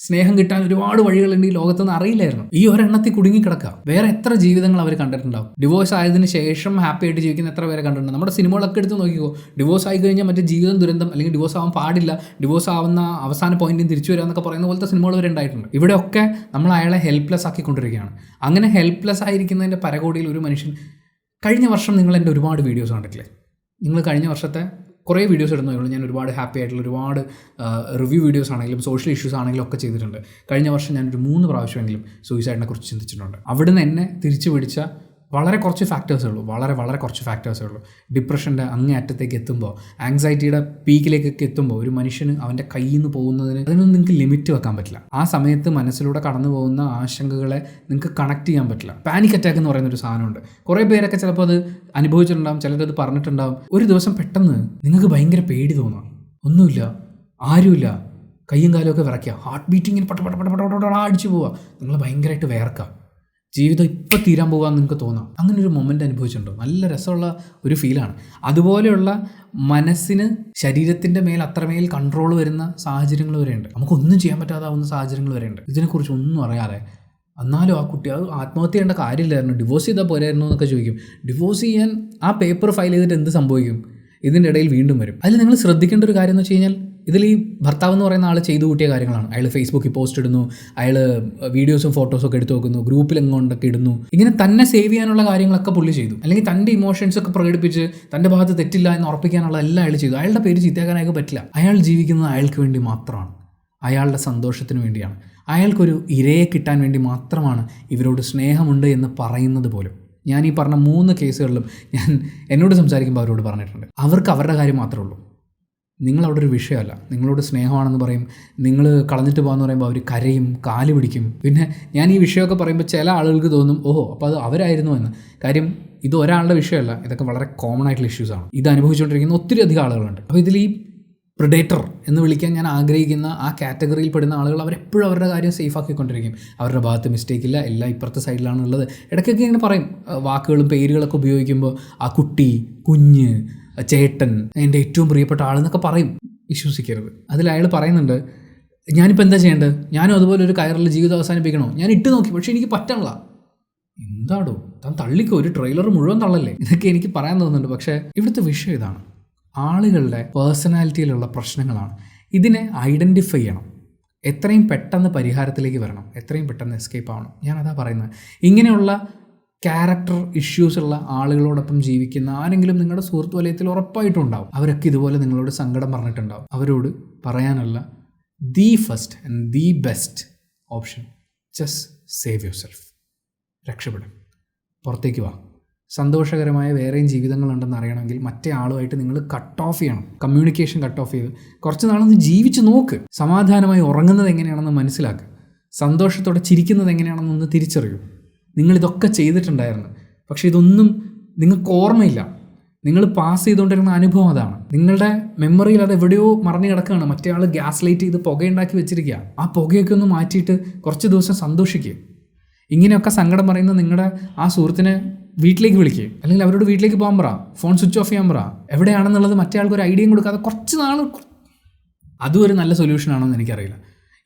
സ്നേഹം കിട്ടാൻ ഒരുപാട് വഴികളുണ്ട് ഈ ലോകത്തൊന്നും അറിയില്ലായിരുന്നു. ഈ ഒരെണ്ണത്തിൽ കുടുങ്ങിക്കിടക്കുക. വേറെ എത്ര ജീവിതങ്ങൾ അവർ കണ്ടിട്ടുണ്ടാവും. ഡിവോഴ്സ് ആയതിനു ശേഷം ഹാപ്പി ആയിട്ട് ജീവിക്കുന്ന എത്ര പേരെ കണ്ടിട്ടുണ്ട്. നമ്മുടെ സിനിമകളൊക്കെ എടുത്ത് നോക്കിക്കോ. ഡിവോഴ്സ് ആയി കഴിഞ്ഞാൽ മറ്റേ ജീവിതം ദുരന്തം, അല്ലെങ്കിൽ ഡിവോഴ്സ് ആവാൻ പാടില്ല, ഡിവോഴ്സ് ആവുന്ന അവസാന പോയിന്റിൽ തിരിച്ചു വരിക എന്നൊക്കെ പറയുന്ന പോലത്തെ സിനിമകൾ വരെ ഉണ്ടായിട്ടുണ്ട്. ഇവിടെയൊക്കെ നമ്മൾ അയാളെ ഹെൽപ്ലെസ് ആക്കിക്കൊണ്ടിരിക്കുകയാണ്. അങ്ങനെ ഹെൽപ്ലെസ് ആയിരിക്കുന്നതിൻ്റെ പരകോടിയിൽ ഒരു മനുഷ്യൻ, കഴിഞ്ഞ വർഷം നിങ്ങൾ എൻ്റെ ഒരുപാട് വീഡിയോസ് കണ്ടിട്ടില്ലേ? നിങ്ങൾ കഴിഞ്ഞ വർഷത്തെ കുറേ വീഡിയോസ് ഇടുന്നതുകൊണ്ട് ഞാൻ ഒരുപാട് ഹാപ്പി ആയിട്ടുള്ള ഒരുപാട് റിവ്യൂ വീഡിയോസ് ആണെങ്കിലും സോഷ്യൽ ഇഷ്യൂസ് ആണെങ്കിലും ഒക്കെ ചെയ്തിട്ടുണ്ട്. കഴിഞ്ഞ വർഷം ഞാനൊരു 3 പ്രാവശ്യമെങ്കിലും സൂയിസൈഡിനെ കുറിച്ച് ചിന്തിച്ചിട്ടുണ്ട്. അവിടുന്ന് എന്നെ തിരിച്ചു പിടിച്ച വളരെ കുറച്ച് ഫാക്ടേഴ്സേ ഉള്ളൂ, വളരെ കുറച്ച് ഫാക്ടേഴ്സേ ഉള്ളൂ. ഡിപ്രഷൻ്റെ അങ്ങേ അറ്റത്തേക്ക് എത്തുമ്പോൾ, ആങ്സൈറ്റിയുടെ പീക്കിലേക്കൊക്കെ എത്തുമ്പോൾ ഒരു മനുഷ്യന് അവൻ്റെ കയ്യിൽ നിന്ന് പോകുന്നതിന് അതിനൊന്നും നിങ്ങൾക്ക് ലിമിറ്റ് വെക്കാൻ പറ്റില്ല. ആ സമയത്ത് മനസ്സിലൂടെ കടന്നു പോകുന്ന ആശങ്കകളെ നിങ്ങൾക്ക് കണക്ട് ചെയ്യാൻ പറ്റില്ല. പാനിക് അറ്റാക്ക് എന്ന് പറയുന്നൊരു സാധനമുണ്ട്. കുറേ പേരൊക്കെ ചിലപ്പോൾ അത് അനുഭവിച്ചിട്ടുണ്ടാകും, ചിലരത് പറഞ്ഞിട്ടുണ്ടാകും. ഒരു ദിവസം പെട്ടെന്ന് നിങ്ങൾക്ക് ഭയങ്കര പേടി തോന്നാം, ഒന്നുമില്ല, ആരുമില്ല, കയ്യും കാലുമൊക്കെ വിറയ്ക്കുക, ഹാർട്ട് ബീറ്റിങ്ങിന് പട്ട അടിച്ചു പോവുക, നിങ്ങൾ ഭയങ്കരമായിട്ട് വേർക്കുക, ജീവിതം ഇപ്പം തീരാൻ പോകാമെന്ന് നിങ്ങൾക്ക് തോന്നാം. അങ്ങനെ ഒരു മൊമെൻ്റ് അനുഭവിച്ചിട്ടുണ്ടോ? നല്ല രസമുള്ള ഒരു ഫീലാണ്. അതുപോലെയുള്ള മനസ്സിന് ശരീരത്തിൻ്റെ മേൽ അത്രമേൽ കൺട്രോൾ വരുന്ന സാഹചര്യങ്ങൾ വരെയുണ്ട്. നമുക്കൊന്നും ചെയ്യാൻ പറ്റാതാവുന്ന സാഹചര്യങ്ങൾ വരെയുണ്ട്. ഇതിനെക്കുറിച്ച് ഒന്നും അറിയാതെ എന്നാലും ആ കുട്ടി അത് ആത്മഹത്യ ചെയ്യേണ്ട കാര്യമില്ലായിരുന്നു, ഡിവോഴ്സ് ചെയ്താൽ പോരായിരുന്നു എന്നൊക്കെ ചോദിക്കും. ഡിവോഴ്സ് ചെയ്യാൻ ആ പേപ്പർ ഫയൽ ചെയ്തിട്ട് എന്ത് സംഭവിക്കും? ഇതിൻ്റെ ഇടയിൽ വീണ്ടും വരും. അതിൽ നിങ്ങൾ ശ്രദ്ധിക്കേണ്ട ഒരു കാര്യം എന്ന് വെച്ച് കഴിഞ്ഞാൽ, ഇതിൽ ഈ ഭർത്താവ് എന്ന് പറയുന്ന ആൾ ചെയ്തു കൂട്ടിയ കാര്യങ്ങളാണ്. അയാൾ ഫേസ്ബുക്കിൽ പോസ്റ്റ് ഇടുന്നു, അയാൾ വീഡിയോസും ഫോട്ടോസും ഒക്കെ എടുത്ത് നോക്കുന്നു, ഗ്രൂപ്പിൽ എങ്ങോട്ടൊക്കെ ഇടുന്നു. ഇങ്ങനെ തന്നെ സേവ് ചെയ്യാനുള്ള കാര്യങ്ങളൊക്കെ പുള്ളി ചെയ്തു. അല്ലെങ്കിൽ തൻ്റെ ഇമോഷൻസ് ഒക്കെ പ്രകടിപ്പിച്ച് തൻ്റെ ഭാഗത്ത് തെറ്റില്ല എന്ന് ഉറപ്പിക്കാനുള്ള എല്ലാം അയാൾ ചെയ്തു. അയാളുടെ പേര് ചീത്തയാക്കാൻ അയാൾക്ക് പറ്റില്ല. അയാൾ ജീവിക്കുന്നത് അയാൾക്ക് വേണ്ടി മാത്രമാണ്, അയാളുടെ സന്തോഷത്തിന് വേണ്ടിയാണ്, അയാൾക്കൊരു ഇരയെ കിട്ടാൻ വേണ്ടി മാത്രമാണ് ഇവരോട് സ്നേഹമുണ്ട് എന്ന് പറയുന്നത് പോലും. ഞാൻ ഈ പറഞ്ഞ 3 കേസുകളിലും ഞാൻ എന്നോട് സംസാരിക്കുമ്പോൾ അവരോട് പറഞ്ഞിട്ടുണ്ട്, അവർക്ക് അവരുടെ കാര്യം മാത്രമേ ഉള്ളൂ. നിങ്ങളവിടെ ഒരു വിഷയമല്ല. നിങ്ങളോട് സ്നേഹമാണെന്ന് പറയും, നിങ്ങൾ കളഞ്ഞിട്ട് പോകാമെന്ന് പറയുമ്പോൾ അവർ കരയും, കാല് പിടിക്കും. പിന്നെ ഞാൻ ഈ വിഷയമൊക്കെ പറയുമ്പോൾ ചില ആളുകൾക്ക് തോന്നും, ഓഹോ അപ്പോൾ അത് അവരായിരുന്നു എന്ന്. കാര്യം ഇത് ഒരാളുടെ വിഷയമല്ല, ഇതൊക്കെ വളരെ കോമൺ ആയിട്ടുള്ള ഇഷ്യൂസാണ്. ഇത് അനുഭവിച്ചുകൊണ്ടിരിക്കുന്ന ഒത്തിരി അധികം ആളുകളുണ്ട്. അപ്പോൾ ഇതിൽ ഈ പ്രിഡേറ്റർ എന്ന് വിളിക്കാൻ ഞാൻ ആഗ്രഹിക്കുന്ന ആ കാറ്റഗറിയിൽ പെടുന്ന ആളുകൾ അവരെപ്പോഴും അവരുടെ കാര്യം സേഫ് ആക്കിക്കൊണ്ടിരിക്കും. അവരുടെ ഭാഗത്ത് മിസ്റ്റേക്ക് ഇല്ല, എല്ലാം ഇപ്പുറത്തെ സൈഡിലാണുള്ളത്. ഇടയ്ക്കൊക്കെ ഇങ്ങനെ പറയും, വാക്കുകളും പേരുകളൊക്കെ ഉപയോഗിക്കുമ്പോൾ ആ കുട്ടി, കുഞ്ഞ്, ചേട്ടൻ, എൻ്റെ ഏറ്റവും പ്രിയപ്പെട്ട ആളെന്നൊക്കെ പറയും. വിശ്വസിക്കരുത്. അതിൽ അയാൾ പറയുന്നുണ്ട്, ഞാനിപ്പോൾ എന്താ ചെയ്യേണ്ടത്? ഞാനും അതുപോലെ ഒരു കയറിൽ ജീവിതം അവസാനിപ്പിക്കണോ? ഞാൻ ഇട്ട് നോക്കി, പക്ഷേ എനിക്ക് പറ്റണില്ല. എന്താടോ താൻ തള്ളിക്കോ, ഒരു ട്രെയിലർ മുഴുവൻ തള്ളല്ലേ? ഇതൊക്കെ എനിക്ക് പറയാൻ തോന്നുന്നുണ്ട്. പക്ഷേ ഇവിടുത്തെ വിഷയം ഇതാണ്, ആളുകളുടെ പേഴ്സണാലിറ്റിയിലുള്ള പ്രശ്നങ്ങളാണ്. ഇതിനെ ഐഡൻറ്റിഫൈ ചെയ്യണം, എത്രയും പെട്ടെന്ന് പരിഹാരത്തിലേക്ക് വരണം, എത്രയും പെട്ടെന്ന് എസ്കേപ്പ് ആവണം. ഞാനതാ പറയുന്നത്. ഇങ്ങനെയുള്ള ക്യാരക്ടർ ഇഷ്യൂസ് ഉള്ള ആളുകളോടൊപ്പം ജീവിക്കുന്ന ആരെങ്കിലും നിങ്ങളുടെ സുഹൃത്ത് വലയത്തിൽ ഉറപ്പായിട്ടും ഉണ്ടാവും. അവരൊക്കെ ഇതുപോലെ നിങ്ങളോട് സങ്കടം പറഞ്ഞിട്ടുണ്ടാവും. അവരോട് പറയാനുള്ള the first and the best option, just save your self. രക്ഷപ്പെടും, പുറത്തേക്ക് വാ. സന്തോഷകരമായ വേറെയും ജീവിതങ്ങളുണ്ടെന്ന് അറിയണമെങ്കിൽ മറ്റേ ആളുമായിട്ട് നിങ്ങൾ കട്ട് ഓഫ് ചെയ്യണം, കമ്മ്യൂണിക്കേഷൻ കട്ട് ഓഫ് ചെയ്ത് കുറച്ച് നാളൊന്ന് ജീവിച്ച് നോക്ക്. സമാധാനമായി ഉറങ്ങുന്നത് എങ്ങനെയാണെന്ന് മനസ്സിലാക്കുക, സന്തോഷത്തോടെ ചിരിക്കുന്നത് എങ്ങനെയാണെന്നൊന്ന് തിരിച്ചറിയൂ. നിങ്ങളിതൊക്കെ ചെയ്തിട്ടുണ്ടായിരുന്നു, പക്ഷേ ഇതൊന്നും നിങ്ങൾക്ക് ഓർമ്മയില്ല. നിങ്ങൾ പാസ് ചെയ്തുകൊണ്ടിരുന്ന അനുഭവം അതാണ്. നിങ്ങളുടെ മെമ്മറിയിൽ അത് എവിടെയോ മറഞ്ഞു കിടക്കുകയാണ്. മറ്റേ ആൾ ഗ്യാസ് ലൈറ്റ് ചെയ്ത് പുകയുണ്ടാക്കി വെച്ചിരിക്കുക. ആ പുകയൊക്കെ ഒന്ന് മാറ്റിയിട്ട് കുറച്ച് ദിവസം സന്തോഷിക്കുക. ഇങ്ങനെയൊക്കെ സങ്കടം പറയുന്ന നിങ്ങളുടെ ആ സുഹൃത്തിനെ വീട്ടിലേക്ക് വിളിക്കുക, അല്ലെങ്കിൽ അവരോട് വീട്ടിലേക്ക് പോകാൻ പറ, ഫോൺ സ്വിച്ച് ഓഫ് ചെയ്യാൻ പറ. എവിടെയാണെന്നുള്ളത് മറ്റേ ആൾക്ക് ഒരു ഐഡിയയും കൊടുക്കാതെ കുറച്ച് നാൾ, അതും ഒരു നല്ല സൊല്യൂഷൻ ആണോ എന്ന് എനിക്കറിയില്ല.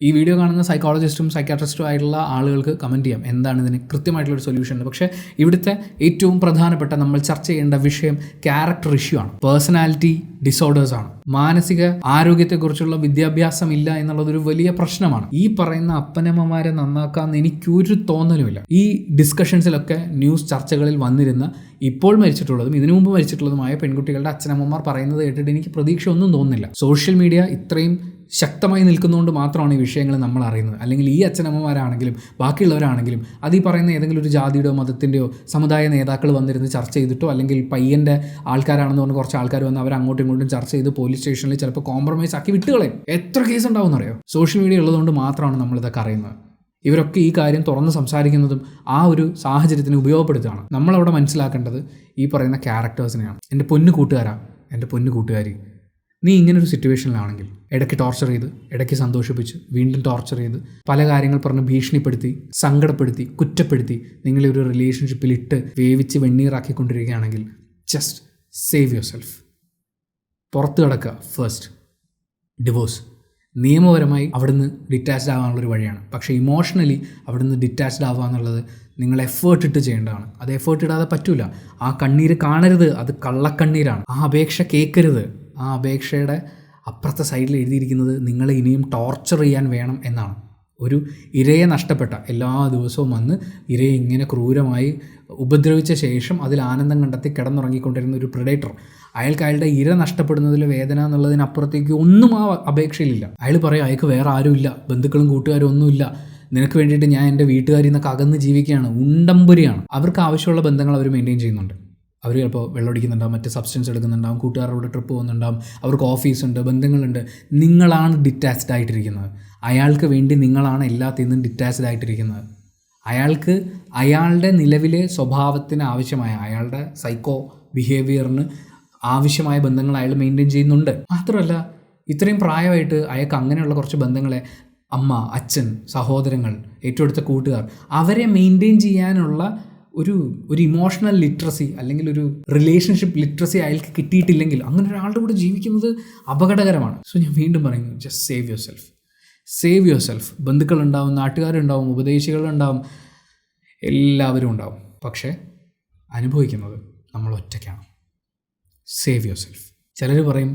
ഈ വീഡിയോ കാണുന്ന സൈക്കോളജിസ്റ്റും സൈക്കാട്രിസ്റ്റും ആയിട്ടുള്ള ആളുകൾക്ക് കമൻറ്റ് ചെയ്യാം എന്താണ് ഇതിന് കൃത്യമായിട്ടുള്ളൊരു സൊല്യൂഷൻ. പക്ഷേ ഇവിടുത്തെ ഏറ്റവും പ്രധാനപ്പെട്ട നമ്മൾ ചർച്ച ചെയ്യേണ്ട വിഷയം ക്യാരക്ടർ ഇഷ്യൂ ആണ്, പേഴ്സണാലിറ്റി ഡിസോർഡേഴ്സ് ആണ്. മാനസിക ആരോഗ്യത്തെക്കുറിച്ചുള്ള വിദ്യാഭ്യാസം ഇല്ല എന്നുള്ളതൊരു വലിയ പ്രശ്നമാണ്. ഈ പറയുന്ന അപ്പനമ്മമാരെ നന്നാക്കാമെന്ന് എനിക്കൊരു തോന്നലുമില്ല. ഈ ഡിസ്കഷൻസിലൊക്കെ ന്യൂസ് ചർച്ചകളിൽ വന്നിരുന്ന ഇപ്പോൾ മരിച്ചിട്ടുള്ളതും ഇതിനു മുമ്പ് മരിച്ചിട്ടുള്ളതുമായ പെൺകുട്ടികളുടെ അച്ഛനമ്മമാർ പറയുന്നത് കേട്ടിട്ട് എനിക്ക് പ്രതീക്ഷ ഒന്നും തോന്നുന്നില്ല. സോഷ്യൽ മീഡിയ ഇത്രയും ശക്തമായി നിൽക്കുന്നതുകൊണ്ട് മാത്രമാണ് ഈ വിഷയങ്ങൾ നമ്മൾ അറിയുന്നത്. അല്ലെങ്കിൽ ഈ അച്ഛനമ്മമാരാണെങ്കിലും ബാക്കിയുള്ളവരാണെങ്കിലും അത് ഈ പറയുന്ന ഏതെങ്കിലും ഒരു ജാതിയുടെയോ മതത്തിൻ്റെയോ സമുദായ നേതാക്കൾ വന്നിരുന്ന് ചർച്ച ചെയ്തിട്ടോ, അല്ലെങ്കിൽ പയ്യൻ്റെ ആൾക്കാരാണെന്ന് പറഞ്ഞ് കുറച്ച് ആൾക്കാർ വന്ന് അവർ അങ്ങോട്ടും ഇങ്ങോട്ടും ചർച്ച ചെയ്ത് പോലീസ് സ്റ്റേഷനിൽ ചിലപ്പോൾ കോംപ്രമൈസ് ആക്കി വിട്ടുകളയും. എത്ര കേസ് ഉണ്ടാവും എന്നറിയോ? സോഷ്യൽ മീഡിയ ഉള്ളതുകൊണ്ട് മാത്രമാണ് നമ്മളിതൊക്കെ അറിയുന്നത്. ഇവരൊക്കെ ഈ കാര്യം തുറന്ന് സംസാരിക്കുന്നതും ആ ഒരു സാഹചര്യത്തിന് ഉപയോഗപ്പെടുത്തുകയാണ്. നമ്മളവിടെ മനസ്സിലാക്കേണ്ടത് ഈ പറയുന്ന ക്യാരക്ടേഴ്സിനെയാണ്. എൻ്റെ പൊന്നു കൂട്ടുകാരാ, എൻ്റെ പൊന്നു കൂട്ടുകാരി, നീ ഇങ്ങനൊരു സിറ്റുവേഷനിലാണെങ്കിൽ ഇടയ്ക്ക് ടോർച്ചർ ചെയ്ത്, ഇടയ്ക്ക് സന്തോഷിപ്പിച്ച്, വീണ്ടും ടോർച്ചർ ചെയ്ത്, പല കാര്യങ്ങൾ പറഞ്ഞ് ഭീഷണിപ്പെടുത്തി, സങ്കടപ്പെടുത്തി, കുറ്റപ്പെടുത്തി നിങ്ങളെ ഒരു റിലേഷൻഷിപ്പിൽ ഇട്ട് വേവിച്ച് വെണ്ണീറാക്കിക്കൊണ്ടിരിക്കുകയാണെങ്കിൽ ജസ്റ്റ് സേവ് യുവർ സെൽഫ്. പുറത്ത് കിടക്കുക. First divorce. നിയമപരമായി അവിടുന്ന് ഡിറ്റാച്ച്ഡ് ആവാനുള്ളൊരു വഴിയാണ്. പക്ഷേ ഇമോഷണലി അവിടുന്ന് ഡിറ്റാച്ച്ഡ് ആവുക എന്നുള്ളത് നിങ്ങൾ എഫേർട്ട് ഇട്ട് ചെയ്യേണ്ടതാണ്. അത് എഫേർട്ട് ഇടാതെ പറ്റില്ല. ആ കണ്ണീര് കാണരുത്, അത് കള്ളക്കണ്ണീരാണ്. ആ അപേക്ഷ കേൾക്കരുത്. ആ അപേക്ഷയുടെ അപ്പുറത്തെ സൈഡിൽ എഴുതിയിരിക്കുന്നത് നിങ്ങളെ ഇനിയും ടോർച്ചർ ചെയ്യാൻ വേണം എന്നാണ്. ഒരു ഇരയെ നഷ്ടപ്പെട്ട, എല്ലാ ദിവസവും വന്ന് ഇരയെ ഇങ്ങനെ ക്രൂരമായി ഉപദ്രവിച്ച ശേഷം അതിൽ ആനന്ദം കണ്ടെത്തി കിടന്നുറങ്ങിക്കൊണ്ടിരുന്ന ഒരു പ്രെഡേറ്റർ, അയാൾക്ക് അയാളുടെ ഇര നഷ്ടപ്പെടുന്നതിൽ വേദന എന്നുള്ളതിനപ്പുറത്തേക്ക് ഒന്നും ആ അപേക്ഷയിലില്ല. അയാൾ പറയും അയാൾക്ക് വേറെ ആരുമില്ല, ബന്ധുക്കളും കൂട്ടുകാരും ഒന്നുമില്ല, നിനക്ക് വേണ്ടിയിട്ട് ഞാൻ എൻ്റെ വീട്ടുകാരിൽ നിന്നൊക്കെ അകന്ന് ജീവിക്കുകയാണ്, ഉണ്ടമ്പുരിയാണ്. അവർക്ക് ആവശ്യമുള്ള ബന്ധങ്ങൾ അവർ മെയിൻറ്റെയിൻ ചെയ്യുന്നുണ്ട്. അവർ ചിലപ്പോൾ വെള്ളമടിക്കുന്നുണ്ടാവും, മറ്റ് സബ്സ്റ്റൻസ് എടുക്കുന്നുണ്ടാവും, കൂട്ടുകാരോട് ട്രിപ്പ് പോകുന്നുണ്ടാവും, അവർക്ക് ഓഫീസുണ്ട്, ബന്ധങ്ങളുണ്ട്. നിങ്ങളാണ് ഡിറ്റാച്ച്ഡ് ആയിട്ടിരിക്കുന്നത്. അയാൾക്ക് വേണ്ടി നിങ്ങളാണ് എല്ലാത്തിൽ നിന്നും ഡിറ്റാച്ച്ഡ് ആയിട്ടിരിക്കുന്നത്. അയാൾക്ക് അയാളുടെ നിലവിലെ സ്വഭാവത്തിന് ആവശ്യമായ, അയാളുടെ സൈക്കോ ബിഹേവിയറിന് ആവശ്യമായ ബന്ധങ്ങൾ അയാൾ മെയിൻറ്റെയിൻ ചെയ്യുന്നുണ്ട്. മാത്രമല്ല ഇത്രയും പ്രായമായിട്ട് അയാൾക്ക് അങ്ങനെയുള്ള കുറച്ച് ബന്ധങ്ങളെ, അമ്മ, അച്ഛൻ, സഹോദരങ്ങൾ, ഏറ്റവും അടുത്ത കൂട്ടുകാർ, അവരെ മെയിൻറ്റെയിൻ ചെയ്യാനുള്ള ഒരു ഇമോഷണൽ ലിറ്ററസി അല്ലെങ്കിൽ ഒരു റിലേഷൻഷിപ്പ് ലിറ്ററസി അയാൾക്ക് കിട്ടിയിട്ടില്ലെങ്കിൽ അങ്ങനെ ഒരാളുടെ കൂടെ ജീവിക്കുന്നത് അപകടകരമാണ്. സോ ഞാൻ വീണ്ടും പറയുന്നു, just save yourself. Save yourself. ബന്ധുക്കളുണ്ടാവും, നാട്ടുകാരുണ്ടാവും, ഉപദേശികളുണ്ടാവും, എല്ലാവരും ഉണ്ടാവും. പക്ഷേ അനുഭവിക്കുന്നത് നമ്മൾ ഒറ്റയ്ക്കാണ്. Save yourself. ചിലർ പറയും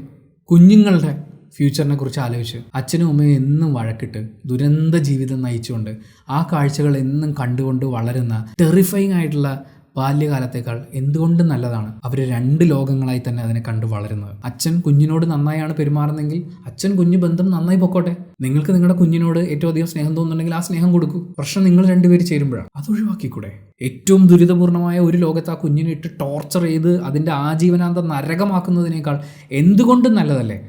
കുഞ്ഞുങ്ങളുടെ ഫ്യൂച്ചറിനെ കുറിച്ച് ആലോചിച്ച് അച്ഛനും അമ്മയും എന്നും വഴക്കിട്ട് ദുരന്ത ജീവിതം നയിച്ചുകൊണ്ട് ആ കാഴ്ചകൾ എന്നും കണ്ടുകൊണ്ട് വളരുന്ന ടെറിഫയിങ് ആയിട്ടുള്ള ബാല്യകാലത്തേക്കാൾ എന്തുകൊണ്ടും നല്ലതാണ് അവർ രണ്ട് ലോകങ്ങളായി തന്നെ അതിനെ കണ്ടു വളരുന്നത്. അച്ഛൻ കുഞ്ഞിനോട് നന്നായാണ് പെരുമാറുന്നെങ്കിൽ അച്ഛൻ കുഞ്ഞു ബന്ധം നന്നായി പൊക്കോട്ടെ. നിങ്ങൾക്ക് നിങ്ങളുടെ കുഞ്ഞിനോട് ഏറ്റവും അധികം സ്നേഹം തോന്നുന്നുണ്ടെങ്കിൽ ആ സ്നേഹം കൊടുക്കൂ. പ്രശ്നം നിങ്ങൾ രണ്ടുപേര് ചേരുമ്പോഴാണ്. അത് ഒഴിവാക്കിക്കൂടെ? ഏറ്റവും ദുരിതപൂർണമായ ഒരു ലോകത്ത് ആ കുഞ്ഞിനെ ഇട്ട് ടോർച്ചർ ചെയ്ത് അതിൻ്റെ ആജീവനാന്തം നരകമാക്കുന്നതിനേക്കാൾ എന്തുകൊണ്ടും നല്ലതല്ലേ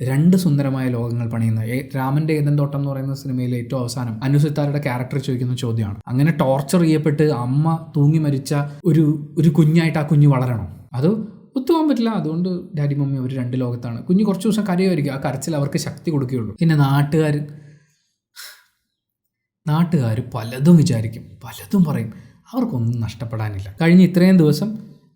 രണ്ട് സുന്ദരമായ ലോകങ്ങൾ പണിയുന്ന. രാമൻ്റെ ഏദൻ തോട്ടം എന്ന് പറയുന്ന സിനിമയിലെ ഏറ്റവും അവസാനം അനുസിത്താരുടെ ക്യാരക്ടർ ചോദിക്കുന്ന ചോദ്യമാണ്, അങ്ങനെ ടോർച്ചർ ചെയ്യപ്പെട്ട് അമ്മ തൂങ്ങി മരിച്ച ഒരു കുഞ്ഞായിട്ട് ആ കുഞ്ഞ് വളരണോ? അത് ഒത്തുപോകാൻ പറ്റില്ല. അതുകൊണ്ട് ഡാഡി മമ്മി അവർ രണ്ട് ലോകത്താണ്. കുഞ്ഞ് കുറച്ച് ദിവസം കരയുമായിരിക്കും, ആ കരച്ചിൽ അവർക്ക് ശക്തി കൊടുക്കുകയുള്ളൂ. പിന്നെ നാട്ടുകാർ പലതും വിചാരിക്കും, പലതും പറയും. അവർക്കൊന്നും നഷ്ടപ്പെടാനില്ല. കഴിഞ്ഞ ഇത്രയും ദിവസം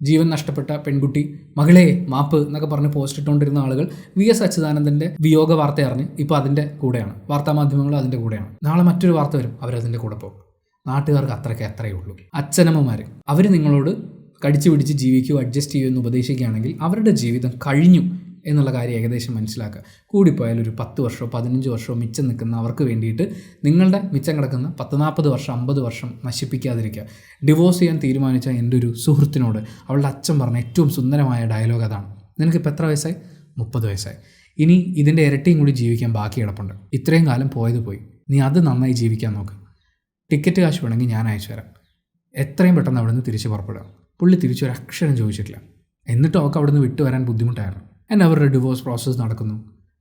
ജീവൻ നഷ്ടപ്പെട്ട പെൺകുട്ടി മകളെ മാപ്പ് എന്നൊക്കെ പറഞ്ഞ് പോസ്റ്റ് ഇട്ടുകൊണ്ടിരുന്ന ആളുകൾ VS അച്യുതാനന്ദൻ്റെ വിയോഗ വാർത്ത അറിഞ്ഞ് ഇപ്പോൾ അതിൻ്റെ കൂടെയാണ്. വാർത്താമാധ്യമങ്ങളും അതിൻ്റെ കൂടെയാണ്. നാളെ മറ്റൊരു വാർത്ത വരും, അവരതിൻ്റെ കൂടെ പോകും. നാട്ടുകാർക്ക് അത്രയേ ഉള്ളൂ. അച്ഛനമ്മമാർ അവർ നിങ്ങളോട് കടിച്ചു പിടിച്ച് ജീവിക്കൂ, അഡ്ജസ്റ്റ് ചെയ്യൂ എന്ന് ഉപദേശിക്കുകയാണെങ്കിൽ അവരുടെ ജീവിതം കഴിഞ്ഞു എന്നുള്ള കാര്യം ഏകദേശം മനസ്സിലാക്കുക. കൂടിപ്പോയാൽ ഒരു 10 വർഷമോ 15 വർഷമോ മിച്ചം നിൽക്കുന്ന അവർക്ക് വേണ്ടിയിട്ട് നിങ്ങളുടെ മിച്ചം കിടക്കുന്ന 10-40 വർഷം 50 വർഷം നശിപ്പിക്കാതിരിക്കുക. ഡിവോഴ്സ് ചെയ്യാൻ തീരുമാനിച്ച എൻ്റെ ഒരു സുഹൃത്തിനോട് അവളുടെ അച്ഛൻ പറഞ്ഞ ഏറ്റവും സുന്ദരമായ ഡയലോഗ് അതാണ്. നിനക്കിപ്പോൾ എത്ര വയസ്സായി? 30 വയസ്സായി. ഇനി ഇതിൻ്റെ ഇരട്ടിയും കൂടി ജീവിക്കാൻ ബാക്കി കിടപ്പുണ്ട്. ഇത്രയും കാലം പോയത് പോയി, നീ അത് നന്നായി ജീവിക്കാൻ നോക്ക്. ടിക്കറ്റ് കാശ് വേണമെങ്കിൽ ഞാൻ അയച്ചു തരാം. എത്രയും പെട്ടെന്ന് അവിടെ നിന്ന് തിരിച്ച് പുറപ്പെടുക. പുള്ളി തിരിച്ചൊരു അക്ഷരം ചോദിച്ചിട്ടില്ല. എന്നിട്ടും അവൾക്ക് അവിടെ നിന്ന് വിട്ടുവരാൻ ബുദ്ധിമുട്ടായിരുന്നു. അവരുടെ ഡിവോഴ്സ് പ്രോസസ്സ് നടക്കുന്നു.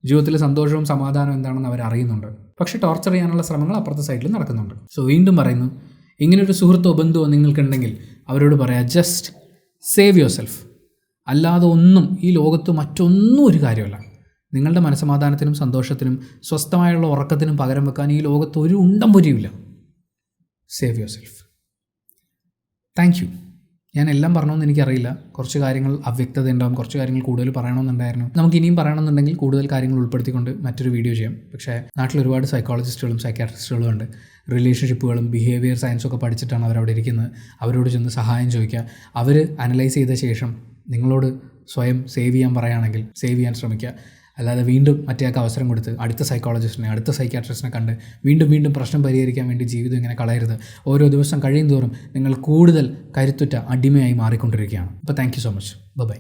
ജീവിതത്തിലെ സന്തോഷവും സമാധാനവും എന്താണെന്ന് അവർ അറിയുന്നുണ്ട്. പക്ഷേ ടോർച്ചർ ചെയ്യാനുള്ള ശ്രമങ്ങൾ അപ്പുറത്തെ സൈഡിൽ നടക്കുന്നുണ്ട്. സോ വീണ്ടും പറയുന്നു, ഇങ്ങനൊരു സുഹൃത്തോ ബന്ധുവോ നിങ്ങൾക്കുണ്ടെങ്കിൽ അവരോട് പറയാം, ജസ്റ്റ് സേവ് യുവർ സെൽഫ്. അല്ലാതെ ഒന്നും ഈ ലോകത്ത് മറ്റൊന്നും ഒരു കാര്യമല്ല. നിങ്ങളുടെ മനസ്സമാധാനത്തിനും സന്തോഷത്തിനും സ്വസ്ഥമായുള്ള ഉറക്കത്തിനും പകരം വെക്കാൻ ഈ ലോകത്ത് ഒരു ഉണ്ടം പൊരിയില്ല. Save yourself. Thank you. ഞാൻ എല്ലാം പറഞ്ഞോന്ന് എനിക്കറിയില്ല. കുറച്ച് കാര്യങ്ങൾ അവ്യക്തത ഉണ്ടാവും, കുറച്ച് കാര്യങ്ങൾ കൂടുതൽ പറയണമെന്നുണ്ടായിരുന്നു. നമുക്ക് ഇനിയും പറയണമെന്നുണ്ടെങ്കിൽ കൂടുതൽ കാര്യങ്ങൾ ഉൾപ്പെടുത്തിക്കൊണ്ട് മറ്റൊരു വീഡിയോ ചെയ്യാം. പക്ഷേ നാട്ടിൽ ഒരുപാട് സൈക്കോളജിസ്റ്റുകളും സൈക്യാട്രിസ്റ്റുകളും ഉണ്ട്. റിലേഷൻഷിപ്പുകളും ബിഹേവിയർ സയൻസും ഒക്കെ പഠിച്ചിട്ടാണ് അവരവിടെ ഇരിക്കുന്നത്. അവരോട് ചെന്ന് സഹായം ചോദിക്കുക. അവർ അനലൈസ് ചെയ്ത ശേഷം നിങ്ങളോട് സ്വയം സേവ് ചെയ്യാൻ പറയുകയാണെങ്കിൽ സേവ് ചെയ്യാൻ ശ്രമിക്കുക. അല്ലാതെ വീണ്ടും മറ്റേയാൾക്ക് അവസരം കൊടുത്ത് അടുത്ത സൈക്കോളജിസ്റ്റിനെ അടുത്ത സൈക്യാട്രിസ്റ്റിനെ കണ്ട് വീണ്ടും പ്രശ്നം പരിഹരിക്കാൻ വേണ്ടി ജീവിതം ഇങ്ങനെ കളയരുത്. ഓരോ ദിവസം കഴിയും തോറും നിങ്ങൾ കൂടുതൽ കരുത്തുറ്റ അടിമയായി മാറിക്കൊണ്ടിരിക്കുകയാണ്. അപ്പോൾ thank you so much. By.